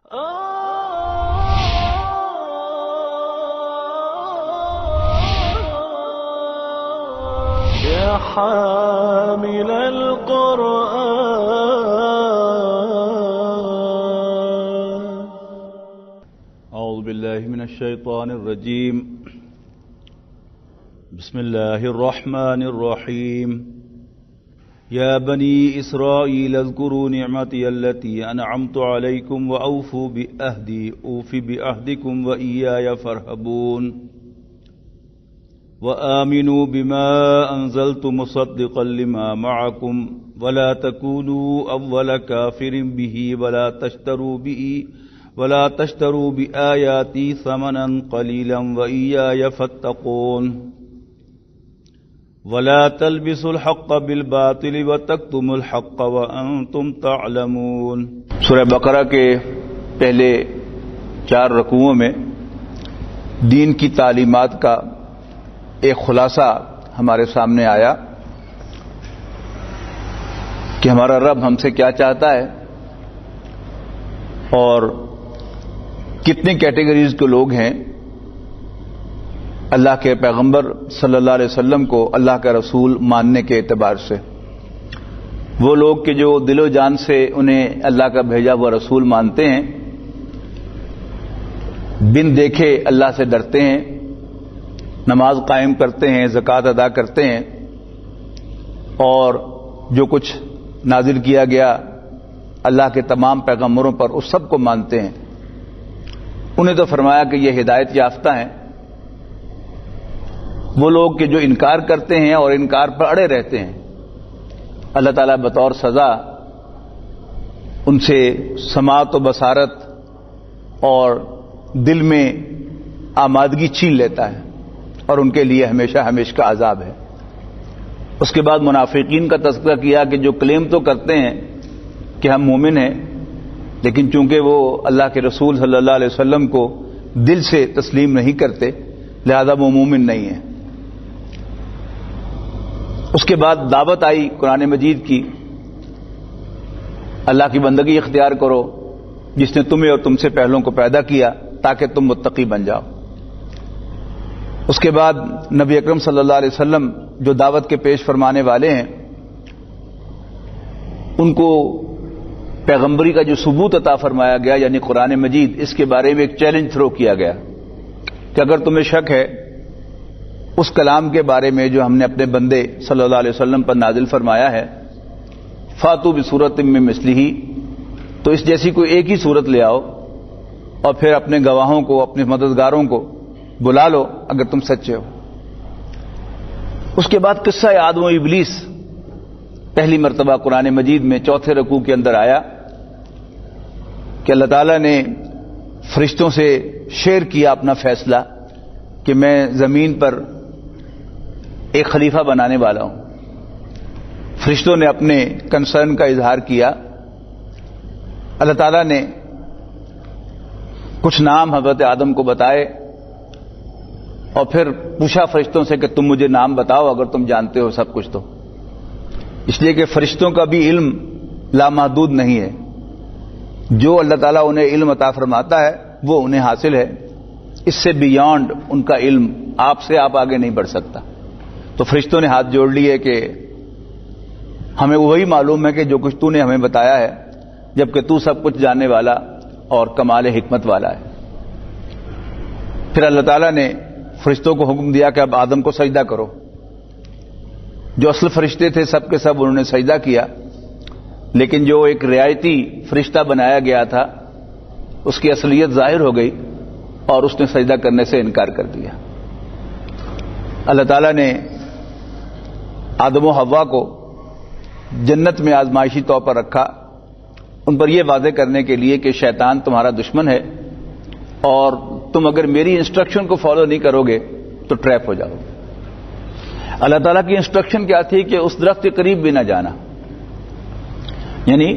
يا حامل القرآن. أعوذ بالله من الشيطان الرجيم. بسم الله الرحمن الرحيم. يا بني إسرائيل اذكروا نعمتي التي أنعمت عليكم وأوفوا بأهدي أوف بأهدكم وإياي فارهبون. وآمنوا بما أنزلت مصدقا لما معكم ولا تكونوا أول كافر به ولا تشتروا بآياتي ثمنا قليلا وإياي فاتقون. ولا تلبسوا الحق بالباطل وتكتموا الحق وأنتم تعلمون. سورہ بقرہ کے پہلے 4 رکوعوں میں دین کی تعلیمات کا ایک خلاصہ ہمارے سامنے آیا کہ ہمارا رب ہم سے کیا چاہتا ہے اور کتنی کیٹیگریز کے لوگ ہیں اللہ کے پیغمبر صلی اللہ علیہ وسلم کو اللہ کا رسول ماننے کے اعتبار سے. وہ لوگ کہ جو دل و جان سے انہیں اللہ کا بھیجا ہوا رسول مانتے ہیں، بن دیکھے اللہ سے ڈرتے ہیں، نماز قائم کرتے ہیں، زکوٰۃ ادا کرتے ہیں، اور جو کچھ نازل کیا گیا اللہ کے تمام پیغمبروں پر اس سب کو مانتے ہیں. انہیں تو فرمایا کہ یہ ہدایت یافتہ ہیں. وہ لوگ کہ جو انکار کرتے ہیں اور انکار پر اڑے رہتے ہیں، اللہ تعالیٰ بطور سزا ان سے سماعت و بصارت اور دل میں آمادگی چھین لیتا ہے اور ان کے لیے ہمیشہ ہمیشہ کا عذاب ہے. اس کے بعد منافقین کا تذکرہ کیا کہ جو کلیم تو کرتے ہیں کہ ہم مومن ہیں، لیکن چونکہ وہ اللہ کے رسول صلی اللہ علیہ وسلم کو دل سے تسلیم نہیں کرتے لہذا وہ مومن نہیں ہیں. اس کے بعد دعوت آئی قرآن مجید کی، اللہ کی بندگی اختیار کرو جس نے تمہیں اور تم سے پہلوں کو پیدا کیا تاکہ تم متقی بن جاؤ. اس کے بعد نبی اکرم صلی اللہ علیہ وسلم جو دعوت کے پیش فرمانے والے ہیں ان کو پیغمبری کا جو ثبوت عطا فرمایا گیا یعنی قرآن مجید، اس کے بارے میں ایک چیلنج تھرو کیا گیا کہ اگر تمہیں شک ہے اس کلام کے بارے میں جو ہم نے اپنے بندے صلی اللہ علیہ وسلم پر نازل فرمایا ہے، فاتو بصورت من مثلہ، تو اس جیسی کوئی ایک ہی صورت لے آؤ اور پھر اپنے گواہوں کو، اپنے مددگاروں کو بلا لو اگر تم سچے ہو. اس کے بعد قصہ آدم و ابلیس پہلی مرتبہ قرآن مجید میں 4 رکوع کے اندر آیا کہ اللہ تعالیٰ نے فرشتوں سے شیئر کیا اپنا فیصلہ کہ میں زمین پر ایک خلیفہ بنانے والا ہوں. فرشتوں نے اپنے کنسرن کا اظہار کیا. اللہ تعالیٰ نے کچھ نام حضرت آدم کو بتائے اور پھر پوچھا فرشتوں سے کہ تم مجھے نام بتاؤ اگر تم جانتے ہو سب کچھ. تو اس لیے کہ فرشتوں کا بھی علم لامحدود نہیں ہے، جو اللہ تعالیٰ انہیں علم عطا فرماتا ہے وہ انہیں حاصل ہے، اس سے بیانڈ ان کا علم آپ سے آپ آگے نہیں بڑھ سکتا. تو فرشتوں نے ہاتھ جوڑ لیے کہ ہمیں وہی معلوم ہے کہ جو کچھ تو نے ہمیں بتایا ہے، جبکہ تو سب کچھ جاننے والا اور کمال حکمت والا ہے. پھر اللہ تعالیٰ نے فرشتوں کو حکم دیا کہ اب آدم کو سجدہ کرو. جو اصل فرشتے تھے سب کے سب انہوں نے سجدہ کیا، لیکن جو ایک رعایتی فرشتہ بنایا گیا تھا اس کی اصلیت ظاہر ہو گئی اور اس نے سجدہ کرنے سے انکار کر دیا. اللہ تعالیٰ نے آدم و حوا کو جنت میں آزمائشی طور پر رکھا، ان پر یہ واضح کرنے کے لیے کہ شیطان تمہارا دشمن ہے اور تم اگر میری انسٹرکشن کو فالو نہیں کرو گے تو ٹریپ ہو جاؤ گے. اللہ تعالیٰ کی انسٹرکشن کیا تھی کہ اس درخت کے قریب بھی نہ جانا، یعنی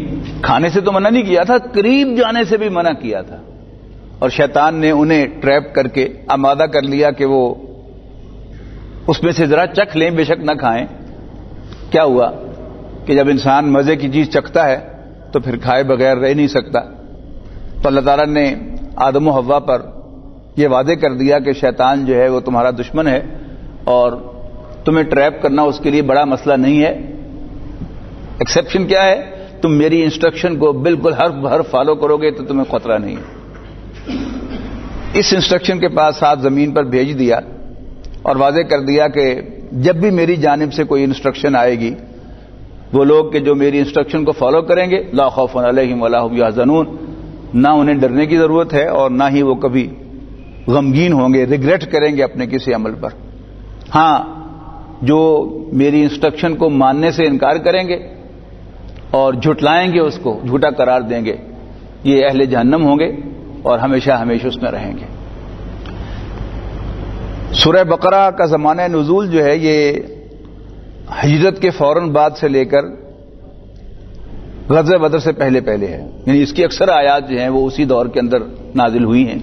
کھانے سے تو منع نہیں کیا تھا، قریب جانے سے بھی منع کیا تھا. اور شیطان نے انہیں ٹریپ کر کے آمادہ کر لیا کہ وہ اس میں سے ذرا چکھ لیں، بے شک نہ کھائیں. کیا ہوا کہ جب انسان مزے کی چیز چکھتا ہے تو پھر کھائے بغیر رہ نہیں سکتا. تو اللہ تعالیٰ نے آدم و حوا پر یہ وعدے کر دیا کہ شیطان جو ہے وہ تمہارا دشمن ہے اور تمہیں ٹریپ کرنا اس کے لیے بڑا مسئلہ نہیں ہے. ایکسیپشن کیا ہے؟ تم میری انسٹرکشن کو بالکل ہر فالو کرو گے تو تمہیں خطرہ نہیں ہے. اس انسٹرکشن کے پاس ساتھ زمین پر بھیج دیا اور واضح کر دیا کہ جب بھی میری جانب سے کوئی انسٹرکشن آئے گی، وہ لوگ کہ جو میری انسٹرکشن کو فالو کریں گے، لا خوف علیہم ولا هم یحزنون، نہ انہیں ڈرنے کی ضرورت ہے اور نہ ہی وہ کبھی غمگین ہوں گے، ریگریٹ کریں گے اپنے کسی عمل پر. ہاں، جو میری انسٹرکشن کو ماننے سے انکار کریں گے اور جھٹلائیں گے، اس کو جھوٹا قرار دیں گے، یہ اہل جہنم ہوں گے اور ہمیشہ ہمیشہ اس میں رہیں گے. سورہ بقرہ کا زمانہ نزول جو ہے یہ ہجرت کے فوراً بعد سے لے کر غزوہ بدر سے پہلے ہے، یعنی اس کی اکثر آیات جو ہیں وہ اسی دور کے اندر نازل ہوئی ہیں.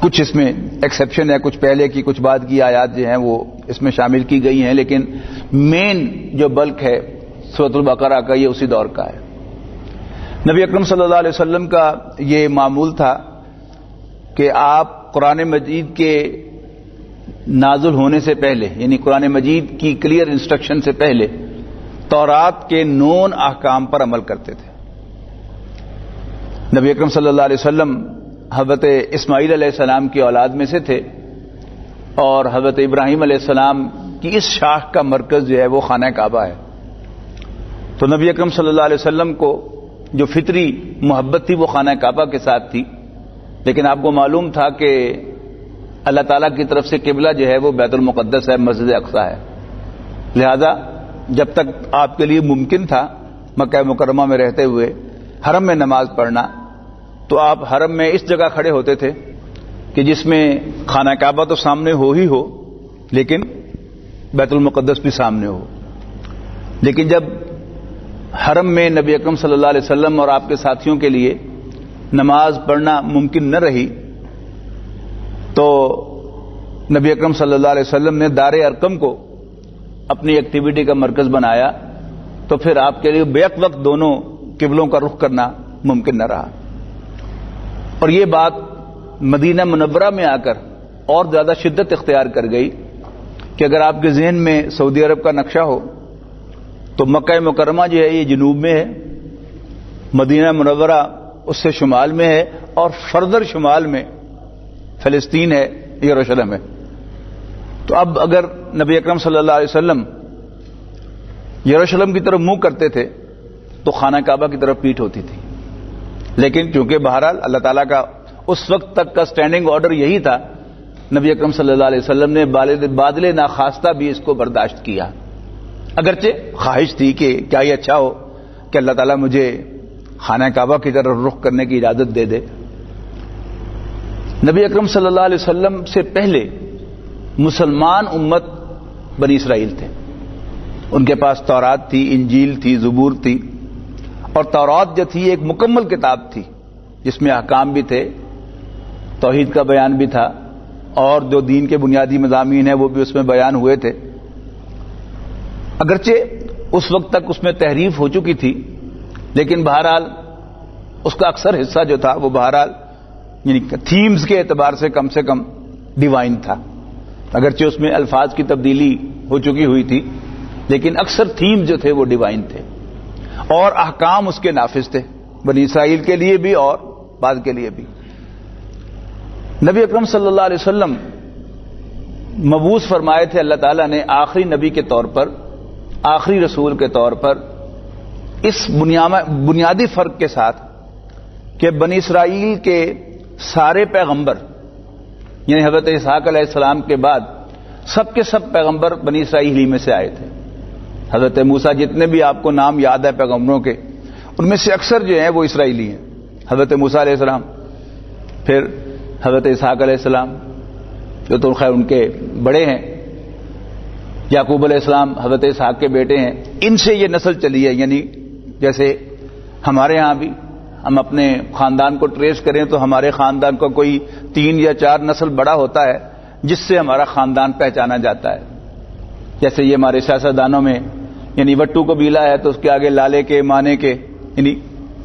کچھ اس میں ایکسیپشن ہے، کچھ پہلے کی کچھ بعد کی آیات جو ہیں وہ اس میں شامل کی گئی ہیں، لیکن مین جو بلک ہے سورۃ البقرہ کا یہ اسی دور کا ہے. نبی اکرم صلی اللہ علیہ وسلم کا یہ معمول تھا کہ آپ قرآن مجید کے نازل ہونے سے پہلے، یعنی قرآن مجید کی کلیئر انسٹرکشن سے پہلے تورات کے نون احکام پر عمل کرتے تھے. نبی اکرم صلی اللہ علیہ وسلم حضرت اسماعیل علیہ السلام کی اولاد میں سے تھے اور حضرت ابراہیم علیہ السلام کی اس شاخ کا مرکز جو ہے وہ خانہ کعبہ ہے. تو نبی اکرم صلی اللہ علیہ وسلم کو جو فطری محبت تھی وہ خانہ کعبہ کے ساتھ تھی، لیکن آپ کو معلوم تھا کہ اللہ تعالیٰ کی طرف سے قبلہ جو ہے وہ بیت المقدس ہے، مسجد اقصی ہے. لہذا جب تک آپ کے لیے ممکن تھا مکہ مکرمہ میں رہتے ہوئے حرم میں نماز پڑھنا، تو آپ حرم میں اس جگہ کھڑے ہوتے تھے کہ جس میں خانہ کعبہ تو سامنے ہو ہی ہو لیکن بیت المقدس بھی سامنے ہو. لیکن جب حرم میں نبی اکرم صلی اللہ علیہ وسلم اور آپ کے ساتھیوں کے لیے نماز پڑھنا ممکن نہ رہی تو نبی اکرم صلی اللہ علیہ وسلم نے دار ارقم کو اپنی ایکٹیویٹی کا مرکز بنایا، تو پھر آپ کے لیے بیک وقت دونوں قبلوں کا رخ کرنا ممکن نہ رہا. اور یہ بات مدینہ منورہ میں آ کر اور زیادہ شدت اختیار کر گئی کہ اگر آپ کے ذہن میں سعودی عرب کا نقشہ ہو تو مکہ مکرمہ جو ہے یہ جنوب میں ہے، مدینہ منورہ اس سے شمال میں ہے، اور فردر شمال میں فلسطین ہے، یروشلم ہے. تو اب اگر نبی اکرم صلی اللہ علیہ وسلم یروشلم کی طرف منہ کرتے تھے تو خانہ کعبہ کی طرف پیٹھ ہوتی تھی. لیکن چونکہ بہرحال اللہ تعالیٰ کا اس وقت تک کا سٹینڈنگ آرڈر یہی تھا، نبی اکرم صلی اللہ علیہ وسلم نے بادل ناخواستہ بھی اس کو برداشت کیا، اگرچہ خواہش تھی کہ کیا یہ اچھا ہو کہ اللہ تعالیٰ مجھے خانہ کعبہ کی طرف رخ کرنے کی اجازت دے دے. نبی اکرم صلی اللہ علیہ وسلم سے پہلے مسلمان امت بنی اسرائیل تھے. ان کے پاس تورات تھی، انجیل تھی، زبور تھی، اور تورات جو تھی ایک مکمل کتاب تھی جس میں احکام بھی تھے، توحید کا بیان بھی تھا، اور جو دین کے بنیادی مضامین ہیں وہ بھی اس میں بیان ہوئے تھے. اگرچہ اس وقت تک اس میں تحریف ہو چکی تھی، لیکن بہرحال اس کا اکثر حصہ جو تھا وہ بہرحال یعنی تھیمز کے اعتبار سے کم ڈیوائن تھا. اگرچہ اس میں الفاظ کی تبدیلی ہو چکی ہوئی تھی، لیکن اکثر تھیم جو تھے وہ ڈیوائن تھے، اور احکام اس کے نافذ تھے، بنی اسرائیل کے لیے بھی اور بعد کے لیے بھی. نبی اکرم صلی اللہ علیہ وسلم مبعوث فرمائے تھے اللہ تعالیٰ نے آخری نبی کے طور پر، آخری رسول کے طور پر، اس بنیادی فرق کے ساتھ کہ بنی اسرائیل کے سارے پیغمبر، یعنی حضرت اسحاق علیہ السلام کے بعد سب کے سب پیغمبر بنی اسرائیل ہی میں سے آئے تھے. حضرت موسیٰ جتنے بھی آپ کو نام یاد ہے پیغمبروں کے، ان میں سے اکثر جو ہیں وہ اسرائیلی ہیں. حضرت موسیٰ علیہ السلام، پھر حضرت اسحاق علیہ السلام جو تو خیر ان کے بڑے ہیں، یعقوب علیہ السلام حضرت اسحاق کے بیٹے ہیں، ان سے یہ نسل چلی ہے. یعنی جیسے ہمارے ہاں بھی ہم اپنے خاندان کو ٹریس کریں تو ہمارے خاندان کا کوئی 3 یا 4 نسل بڑا ہوتا ہے جس سے ہمارا خاندان پہچانا جاتا ہے. جیسے یہ ہمارے سیاستدانوں میں یعنی وٹو قبیلہ ہے تو اس کے آگے لالے کے، مانے کے، یعنی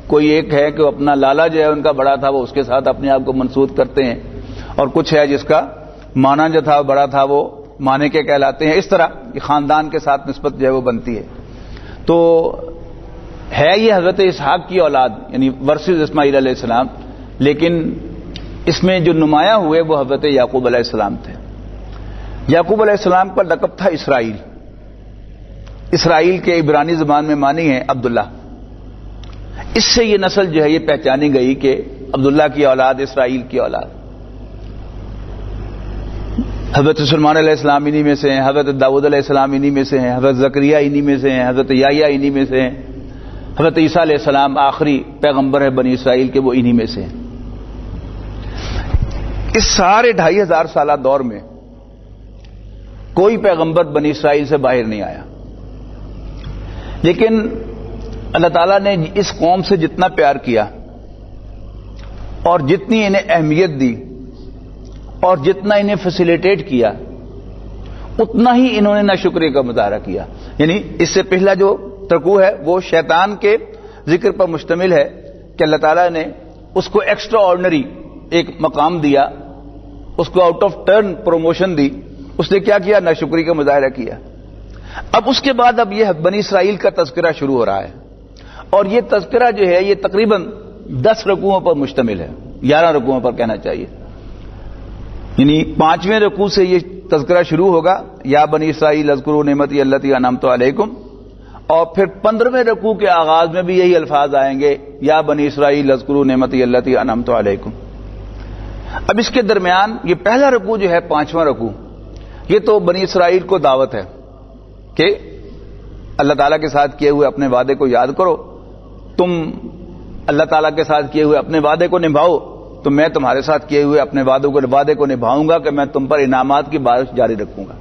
کوئی ایک ہے کہ اپنا لالا جو ہے ان کا بڑا تھا وہ اس کے ساتھ اپنے آپ کو منسوب کرتے ہیں، اور کچھ ہے جس کا مانا جو تھا بڑا تھا وہ مانے کے کہلاتے ہیں. اس طرح یہ خاندان کے ساتھ نسبت جو ہے وہ بنتی ہے. تو ہے یہ حضرت اسحاق کی اولاد یعنی ورثز اسماعیل علیہ السلام، لیکن اس میں جو نمایاں ہوئے وہ حضرت یعقوب علیہ السلام تھے. یعقوب علیہ السلام کا لقب تھا اسرائیل. اسرائیل کے عبرانی زبان میں معنی ہے عبداللہ. اس سے یہ نسل جو ہے یہ پہچانی گئی کہ عبداللہ کی اولاد، اسرائیل کی اولاد. حضرت سلیمان علیہ السلام انہی میں سے ہیں، حضرت داؤد علیہ السلام انہی میں سے ہیں، حضرت زکریا انہی میں سے ہیں، حضرت یحییٰ انہی میں سے ہیں، حضرت عیسیٰ علیہ السلام آخری پیغمبر ہے بنی اسرائیل کے، وہ انہی میں سے ہیں. اس سارے 2500 سالہ دور میں کوئی پیغمبر بنی اسرائیل سے باہر نہیں آیا. لیکن اللہ تعالیٰ نے اس قوم سے جتنا پیار کیا اور جتنی انہیں اہمیت دی اور جتنا انہیں فیسیلیٹیٹ کیا، اتنا ہی انہوں نے ناشکری کا مظاہرہ کیا. یعنی اس سے پہلا جو ترکو ہے وہ شیطان کے ذکر پر مشتمل ہے کہ اللہ تعالیٰ نے اس کو ایکسٹرا آرڈنری ایک مقام دیا، اس کو آؤٹ آف ٹرن پروموشن دی. اس نے کیا کیا؟ ناشکری کا مظاہرہ کیا. اب اس کے بعد اب یہ بنی اسرائیل کا تذکرہ شروع ہو رہا ہے، اور یہ تذکرہ جو ہے یہ تقریباً 10 رکوعوں پر مشتمل ہے، 11 رکوعوں پر کہنا چاہیے. یعنی 5ویں رکوع سے یہ تذکرہ شروع ہوگا، یا بنی اسرائیل اذکروا نعمتی التی انعمت علیکم، اور پھر 15ویں رکوع کے آغاز میں بھی یہی الفاظ آئیں گے، یا بنی اسرائیل اذکروا نعمتی التی انعمت علیکم. اب اس کے درمیان یہ پہلا رکوع جو ہے 5واں رکوع، یہ تو بنی اسرائیل کو دعوت ہے کہ اللہ تعالیٰ کے ساتھ کیے ہوئے اپنے وعدے کو یاد کرو، تم اللہ تعالیٰ کے ساتھ کیے ہوئے اپنے وعدے کو نبھاؤ تو میں تمہارے ساتھ کیے ہوئے اپنے وعدے کو نبھاؤں گا کہ میں تم پر انعامات کی بارش جاری رکھوں گا،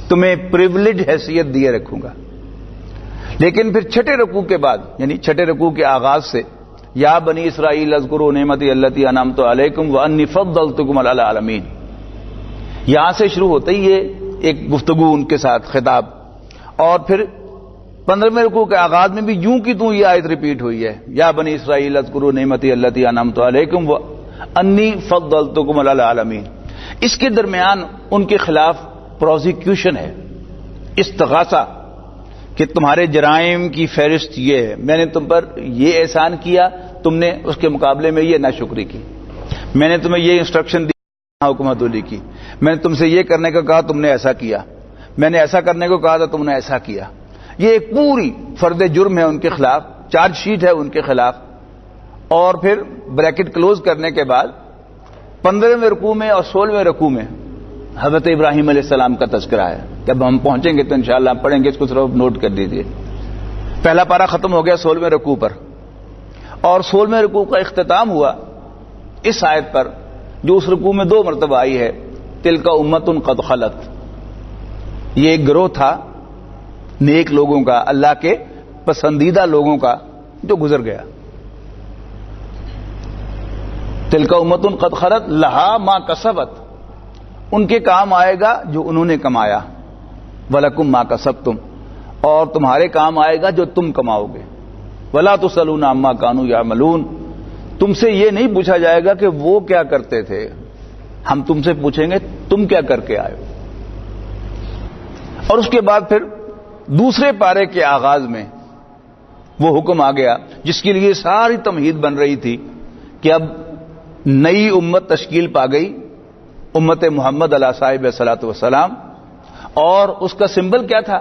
تمہیں پریولیج حیثیت دیے رکھوں گا. لیکن پھر 6 رکوع کے بعد یعنی 6 رکوع کے آغاز سے یا بنی اسرائیل اذکروا نعمتی التی انعمت علیکم وانی فضلتکم علی العالمین، یہاں سے شروع ہوتا ہی یہ ایک گفتگو ان کے ساتھ خطاب. اور پھر 15ویں رکوع کے آغاز میں بھی یوں کی توں یہ آیت ریپیٹ ہوئی ہے، یا بنی اسرائیل اذکروا نعمتی التی انعمت علیکم وانی فضلتکم علی العالمین. اس کے درمیان ان کے خلاف پروزیکیوشن ہے، استغاثہ، کہ تمہارے جرائم کی فہرست یہ ہے، میں نے تم پر یہ احسان کیا، تم نے اس کے مقابلے میں یہ ناشکری کی، میں نے تمہیں یہ انسٹرکشن دی، حکومت علی کی، میں نے تم سے یہ کرنے کو کہا تم نے ایسا کیا، میں نے ایسا کرنے کو کہا تھا تم نے ایسا کیا. یہ ایک پوری فرد جرم ہے ان کے خلاف، چارج شیٹ ہے ان کے خلاف. اور پھر بریکٹ کلوز کرنے کے بعد 15ویں رکوع میں اور 16ویں رکوع میں حضرت ابراہیم علیہ السلام کا تذکرہ ہے. جب ہم پہنچیں گے تو انشاءاللہ ہم پڑھیں گے، اس کو صرف نوٹ کر دیجیے. پہلا پارہ ختم ہو گیا 16ویں رکوع پر، اور 16ویں رکوع کا اختتام ہوا اس آیت پر جو اس رکوع میں 2 مرتبہ آئی ہے، تلک امۃ قد خلت. یہ ایک گروہ تھا نیک لوگوں کا، اللہ کے پسندیدہ لوگوں کا جو گزر گیا. تلک امۃ قد خلت لہا ما کسبت، ان کے کام آئے گا جو انہوں نے کمایا، ولکم ما کسبتم، اور تمہارے کام آئے گا جو تم کماؤ گے. ولا تسألون عما کانوا یعملون، تم سے یہ نہیں پوچھا جائے گا کہ وہ کیا کرتے تھے، ہم تم سے پوچھیں گے تم کیا کر کے آئے ہو. اور اس کے بعد پھر دوسرے پارے کے آغاز میں وہ حکم آ گیا جس کے لیے ساری تمہید بن رہی تھی کہ اب نئی امت تشکیل پا گئی، امت محمد علیہ صاحب صلاۃ والسلام. اور اس کا سمبل کیا تھا؟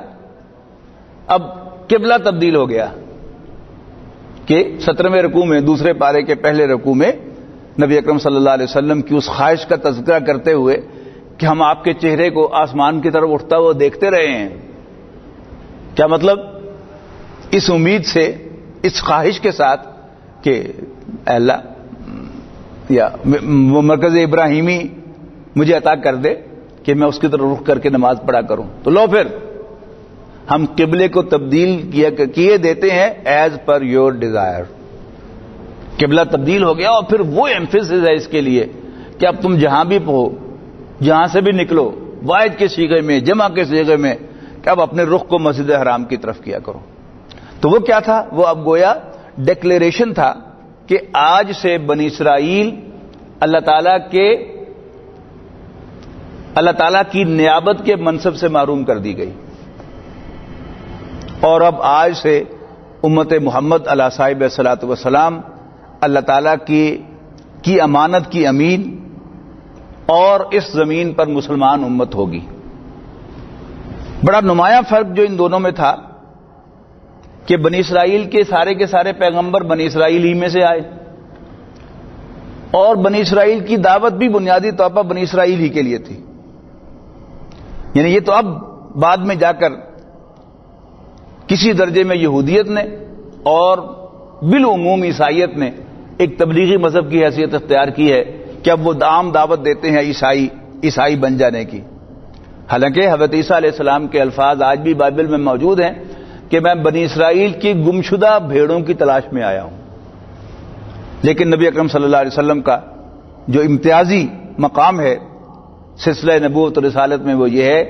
اب قبلہ تبدیل ہو گیا کہ 17ویں رکوع میں دوسرے پارے کے پہلے رکوع میں نبی اکرم صلی اللہ علیہ وسلم کی اس خواہش کا تذکرہ کرتے ہوئے کہ ہم آپ کے چہرے کو آسمان کی طرف اٹھتا ہوا دیکھتے رہے ہیں. کیا مطلب؟ اس امید سے، اس خواہش کے ساتھ کہ اے اللہ یا وہ مرکز ابراہیمی مجھے عطا کر دے کہ میں اس کی طرف رخ کر کے نماز پڑھا کروں. تو لو پھر ہم قبلے کو تبدیل کیے دیتے ہیں ایز پر یور ڈیزائر. قبلہ تبدیل ہو گیا، اور پھر وہ ایمفیسس ہے اس کے لیے کہ اب تم جہاں بھی ہو، جہاں سے بھی نکلو، واحد کے صیغے میں، جمع کے صیغے میں، کہ اب اپنے رخ کو مسجد حرام کی طرف کیا کرو. تو وہ کیا تھا؟ وہ اب گویا ڈکلیریشن تھا کہ آج سے بنی اسرائیل اللہ تعالیٰ کی نیابت کے منصب سے محروم کر دی گئی، اور اب آج سے امت محمد علیہ صاحب صلاۃ وسلام اللہ تعالیٰ کی امانت کی امین اور اس زمین پر مسلمان امت ہوگی۔ بڑا نمایاں فرق جو ان دونوں میں تھا کہ بنی اسرائیل کے سارے پیغمبر بنی اسرائیل ہی میں سے آئے، اور بنی اسرائیل کی دعوت بھی بنیادی طور پر بنی اسرائیل ہی کے لیے تھی۔ یعنی یہ تو اب بعد میں جا کر کسی درجے میں یہودیت نے اور بالعموم عیسائیت نے ایک تبلیغی مذہب کی حیثیت اختیار کی ہے کہ اب وہ عام دعوت دیتے ہیں عیسائی بن جانے کی۔ حالانکہ حضرت عیسیٰ علیہ السلام کے الفاظ آج بھی بائبل میں موجود ہیں کہ میں بنی اسرائیل کی گمشدہ بھیڑوں کی تلاش میں آیا ہوں، لیکن نبی اکرم صلی اللہ علیہ وسلم کا جو امتیازی مقام ہے سلسلہ نبوت اور رسالت میں وہ یہ ہے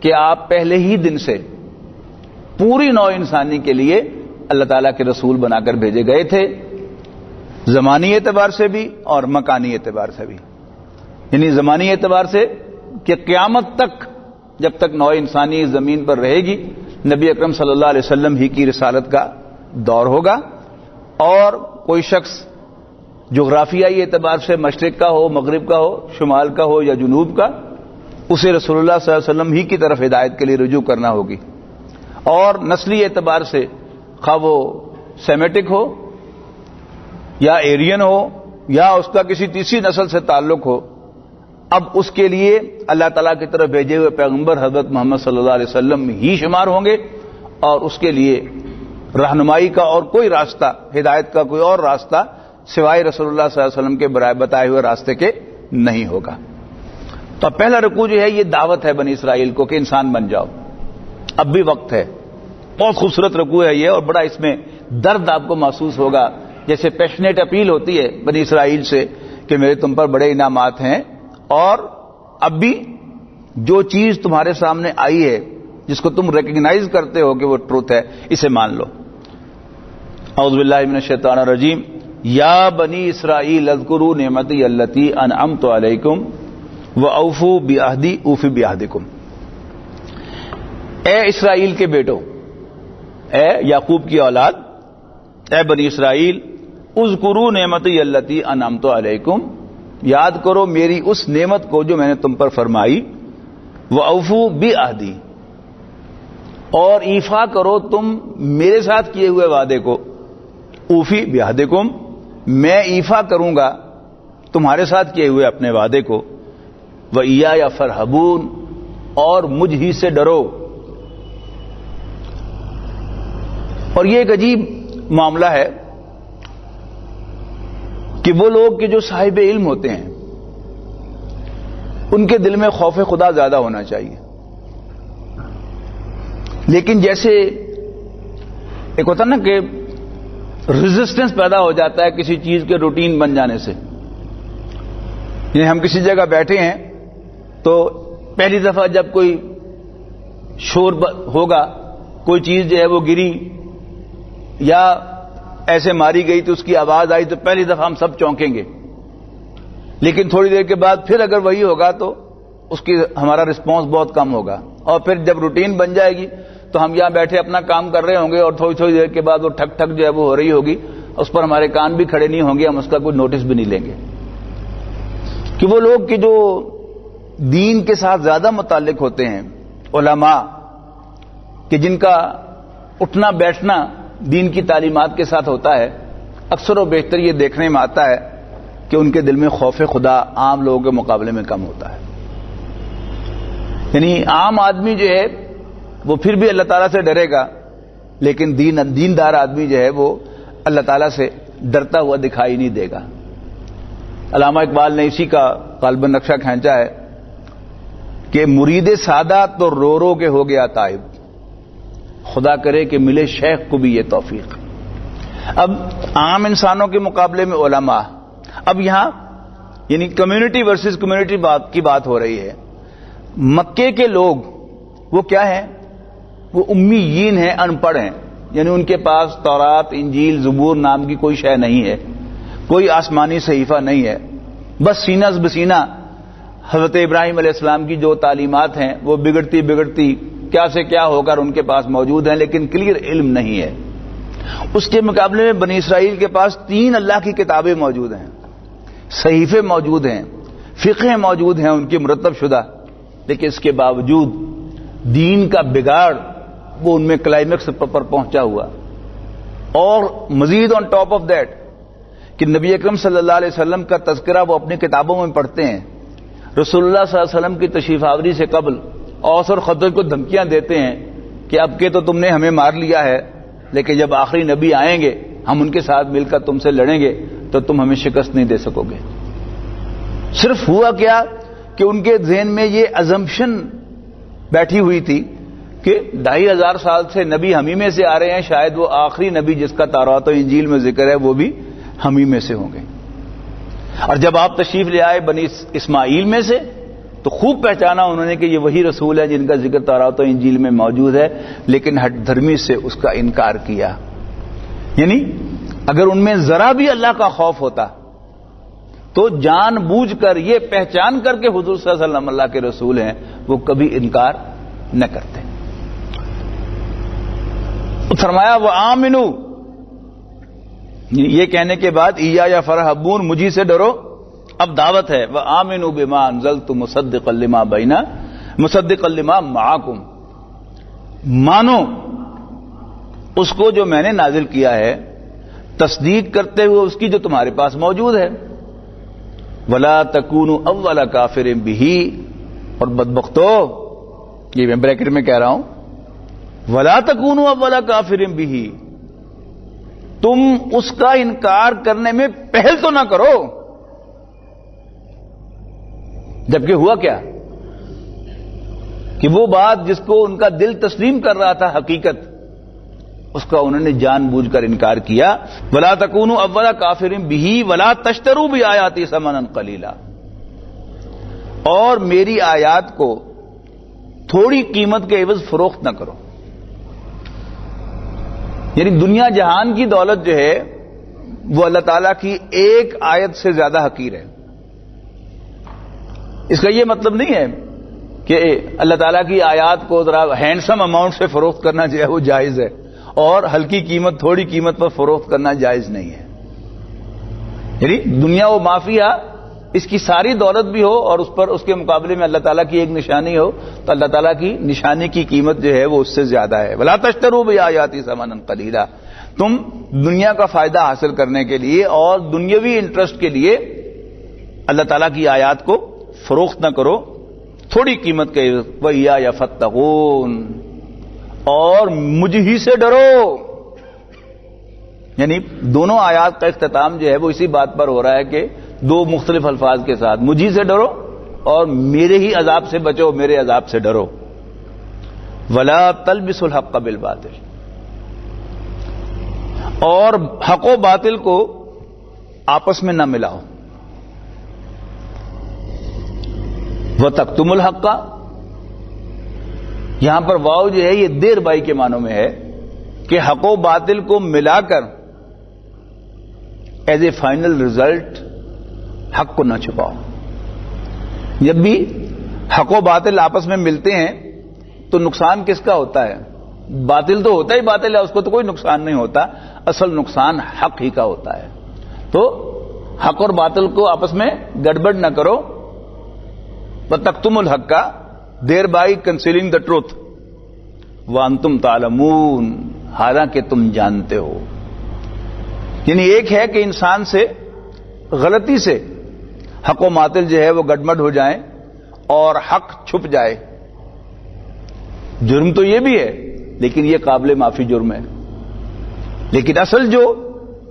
کہ آپ پہلے ہی دن سے پوری نوع انسانی کے لیے اللہ تعالیٰ کے رسول بنا کر بھیجے گئے تھے، زمانی اعتبار سے بھی اور مکانی اعتبار سے بھی۔ یعنی زمانی اعتبار سے کہ قیامت تک جب تک نوع انسانی زمین پر رہے گی نبی اکرم صلی اللہ علیہ وسلم ہی کی رسالت کا دور ہوگا، اور کوئی شخص جغرافیائی اعتبار سے مشرق کا ہو، مغرب کا ہو، شمال کا ہو یا جنوب کا، اسے رسول اللہ صلی اللہ علیہ وسلم ہی کی طرف ہدایت کے لیے رجوع کرنا ہوگی۔ اور نسلی اعتبار سے خواہ وہ سیمیٹک ہو یا ایرین ہو یا اس کا کسی تیسری نسل سے تعلق ہو، اب اس کے لیے اللہ تعالیٰ کی طرف بھیجے ہوئے پیغمبر حضرت محمد صلی اللہ علیہ وسلم ہی شمار ہوں گے، اور اس کے لیے رہنمائی کا اور کوئی راستہ، ہدایت کا کوئی اور راستہ سوائے رسول اللہ صلی اللہ علیہ وسلم کے بتائے ہوئے راستے کے نہیں ہوگا۔ تو اب پہلا رکوع جو ہے یہ دعوت ہے بنی اسرائیل کو کہ انسان بن جاؤ، اب بھی وقت ہے۔ بہت خوبصورت رکوع ہے یہ، اور بڑا اس میں درد آپ کو محسوس ہوگا، جیسے پیشنیٹ اپیل ہوتی ہے بنی اسرائیل سے کہ میرے تم پر بڑے انعامات ہیں، اور اب بھی جو چیز تمہارے سامنے آئی ہے جس کو تم ریکگنائز کرتے ہو کہ وہ ٹروتھ ہے، اسے مان لو۔ اعوذ باللہ من الشیطان الرجیم، یا بنی اسرائیل اذکروا نعمتی التی انعمت علیکم واوفوا بعہدی اوفی بعہدکم۔ اے اسرائیل کے بیٹو، اے یعقوب کی اولاد، اے بنی اسرائیل، اذکروا نعمتی التی انعمت علیکم، یاد کرو میری اس نعمت کو جو میں نے تم پر فرمائی، واوفوا بعہدی، اور ایفا کرو تم میرے ساتھ کیے ہوئے وعدے کو، اوفی بعہدکم، میں ایفا کروں گا تمہارے ساتھ کیے ہوئے اپنے وعدے کو، وَإِيَّايَ فَارْهَبُونَ، اور مجھ ہی سے ڈرو۔ اور یہ ایک عجیب معاملہ ہے کہ وہ لوگ کہ جو صاحب علم ہوتے ہیں ان کے دل میں خوف خدا زیادہ ہونا چاہیے، لیکن جیسے ایک ہوتا نا کہ ریزسٹنس پیدا ہو جاتا ہے کسی چیز کے روٹین بن جانے سے۔ یعنی ہم کسی جگہ بیٹھے ہیں تو پہلی دفعہ جب کوئی شور ہوگا، کوئی چیز جو ہے وہ گری یا ایسے ماری گئی تو اس کی آواز آئی تو پہلی دفعہ ہم سب چونکیں گے، لیکن تھوڑی دیر کے بعد پھر اگر وہی ہوگا تو اس کی ہمارا رسپانس بہت کم ہوگا، اور پھر جب روٹین بن جائے گی تو ہم یہاں بیٹھے اپنا کام کر رہے ہوں گے اور تھوڑی دیر کے بعد وہ ٹھک ٹھک جو ہے وہ ہو رہی ہوگی، اس پر ہمارے کان بھی کھڑے نہیں ہوں گے، ہم اس کا کوئی نوٹس بھی نہیں لیں گے۔ کہ وہ لوگ کہ جو دین کے ساتھ زیادہ متعلق ہوتے ہیں، علماء کہ جن کا اٹھنا بیٹھنا دین کی تعلیمات کے ساتھ ہوتا ہے، اکثر و بیشتر یہ دیکھنے میں آتا ہے کہ ان کے دل میں خوف خدا عام لوگوں کے مقابلے میں کم ہوتا ہے۔ یعنی عام آدمی جو ہے وہ پھر بھی اللہ تعالیٰ سے ڈرے گا، لیکن دیندار آدمی جو ہے وہ اللہ تعالیٰ سے ڈرتا ہوا دکھائی نہیں دے گا۔ علامہ اقبال نے اسی کا غالباً نقشہ کھینچا ہے کہ مرید سادہ تو رو رو کے ہو گیا تائب، خدا کرے کہ ملے شیخ کو بھی یہ توفیق۔ اب عام انسانوں کے مقابلے میں علماء، اب یہاں یعنی کمیونٹی ورسز کمیونٹی کی بات ہو رہی ہے۔ مکے کے لوگ وہ کیا ہیں؟ وہ امیین ہیں، ان پڑھ ہیں، یعنی ان کے پاس تورات، انجیل، زبور نام کی کوئی شے نہیں ہے، کوئی آسمانی صحیفہ نہیں ہے، بس سینہ بسینہ حضرت ابراہیم علیہ السلام کی جو تعلیمات ہیں وہ بگڑتی بگڑتی کیا سے کیا ہو کر ان کے پاس موجود ہیں، لیکن کلیئر علم نہیں ہے۔ اس کے مقابلے میں بنی اسرائیل کے پاس 3 اللہ کی کتابیں موجود ہیں، صحیفے موجود ہیں، فقہ موجود ہیں ان کی مرتب شدہ، لیکن اس کے باوجود دین کا بگاڑ وہ ان میں کلائمیکس پر پہنچا ہوا۔ اور مزید آن ٹاپ آف دیٹ کہ نبی اکرم صلی اللہ علیہ وسلم کا تذکرہ وہ اپنی کتابوں میں پڑھتے ہیں، رسول اللہ صلی اللہ علیہ وسلم کی تشریف آوری سے قبل اوس اور خزرج کو دھمکیاں دیتے ہیں کہ اب کے تو تم نے ہمیں مار لیا ہے، لیکن جب آخری نبی آئیں گے ہم ان کے ساتھ مل کر تم سے لڑیں گے تو تم ہمیں شکست نہیں دے سکو گے۔ صرف ہوا کیا کہ ان کے ذہن میں یہ ازمپشن بیٹھی ہوئی تھی کہ 2500 سال سے نبی ہم ہی میں سے آ رہے ہیں، شاید وہ آخری نبی جس کا تورات و انجیل میں ذکر ہے وہ بھی ہم ہی میں سے ہوں گے۔ اور جب آپ تشریف لے آئے بنی اسماعیل میں سے تو خوب پہچانا انہوں نے کہ یہ وہی رسول ہے جن کا ذکر تورات و انجیل میں موجود ہے، لیکن ہٹ دھرمی سے اس کا انکار کیا۔ یعنی اگر ان میں ذرا بھی اللہ کا خوف ہوتا تو جان بوجھ کر یہ پہچان کر کے حضور صلی اللہ علیہ وسلم اللہ کے رسول ہیں وہ کبھی انکار نہ کرتے۔ فرمایا وآمنوا، یہ کہنے کے بعد ایایا فرحبون، مجھی سے ڈرو، اب دعوت ہے وآمنوا بما انزلت مصدقا لما معکم، مانو اس کو جو میں نے نازل کیا ہے، تصدیق کرتے ہوئے اس کی جو تمہارے پاس موجود ہے۔ ولا تکونوا اول کافر بہ، اور بدبختو، یہ میں بریکٹ میں کہہ رہا ہوں، ولا تکونوا اول کافر بہ، تم اس کا انکار کرنے میں پہل تو نہ کرو۔ جبکہ ہوا کیا کہ وہ بات جس کو ان کا دل تسلیم کر رہا تھا، حقیقت، اس کا انہوں نے جان بوجھ کر انکار کیا۔ ولا تکونوا اول کافر بہ ولا تشتروا بآیاتی ثمنا قلیلا، اور میری آیات کو تھوڑی قیمت کے عوض فروخت نہ کرو۔ یعنی دنیا جہان کی دولت جو ہے وہ اللہ تعالیٰ کی ایک آیت سے زیادہ حقیر ہے۔ اس کا یہ مطلب نہیں ہے کہ اللہ تعالیٰ کی آیات کو ذرا ہینڈسم اماؤنٹ سے فروخت کرنا جو ہے وہ جائز ہے، اور ہلکی قیمت، تھوڑی قیمت پر فروخت کرنا جائز نہیں ہے۔ یعنی دنیا و مافیہ، اس کی ساری دولت بھی ہو اور اس پر اس کے مقابلے میں اللہ تعالیٰ کی ایک نشانی ہو تو اللہ تعالیٰ کی نشانی کی قیمت جو ہے وہ اس سے زیادہ ہے۔ ولا تشتروا بآیاتی ثمنا قلیلا، تم دنیا کا فائدہ حاصل کرنے کے لیے اور دنیاوی انٹرسٹ کے لیے اللہ تعالیٰ کی آیات کو فروخت نہ کرو تھوڑی قیمت کے۔ وَإِيَّايَ فَاتَّقُونِ، اور مجھ ہی سے ڈرو۔ یعنی دونوں آیات کا اختتام جو ہے وہ اسی بات پر ہو رہا ہے کہ دو مختلف الفاظ کے ساتھ، مجھ ہی سے ڈرو اور میرے ہی عذاب سے بچو، میرے عذاب سے ڈرو۔ وَلَا تَلْبِسُوا الْحَقَّ بِالْبَاطِلِ، اور حق و باطل کو آپس میں نہ ملاؤ۔ وَتَكْتُمُوا الْحَقَّ، یہاں پر واو جو ہے یہ دیر بائی کے معنوں میں ہے کہ حق و باطل کو ملا کر ایز اے فائنل ریزلٹ حق کو نہ چھپاؤ۔ جب بھی حق و باطل آپس میں ملتے ہیں تو نقصان کس کا ہوتا ہے؟ باطل تو ہوتا ہی باطل ہے، اس کو تو کوئی نقصان نہیں ہوتا، اصل نقصان حق ہی کا ہوتا ہے۔ تو حق اور باطل کو آپس میں گڑبڑ نہ کرو۔ وَتَكْتُمُوا الْحَقَّ، thereby concealing the truth، وَأَنْتُمْ تَعْلَمُونَ، حالانکہ تم جانتے ہو۔ یعنی ایک ہے کہ انسان سے غلطی سے حق و باطل جو ہے وہ گڑبڑ ہو جائیں اور حق چھپ جائے، جرم تو یہ بھی ہے لیکن یہ قابل معافی جرم ہے۔ لیکن اصل جو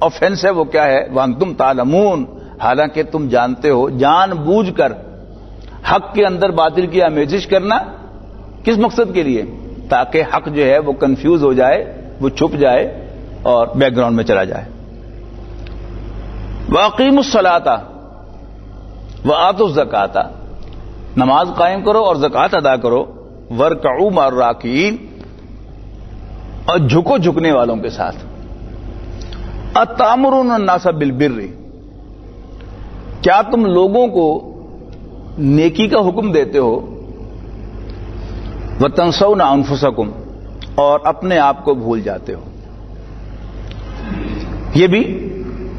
آفینس ہے وہ کیا ہے؟ وَأَنْتُمْ تَعْلَمُونَ، حالانکہ تم جانتے ہو۔ جان بوجھ کر حق کے اندر باطل کی آمیزش کرنا کس مقصد کے لیے؟ تاکہ حق جو ہے وہ کنفیوز ہو جائے، وہ چھپ جائے اور بیک گراؤنڈ میں چلا جائے۔ وَأَقِیمُوا الصَّلَاةَ وَآتُوا الزَّکَاةَ، نماز قائم کرو اور زکوٰۃ ادا کرو۔ وَارْکَعُوا مَعَ الرَّاکِعِینَ، اور جھکو جھکنے والوں کے ساتھ. اتامرون الناس بالبر، کیا تم لوگوں کو نیکی کا حکم دیتے ہو، وتنسون انفسکم، اور اپنے آپ کو بھول جاتے ہو. یہ بھی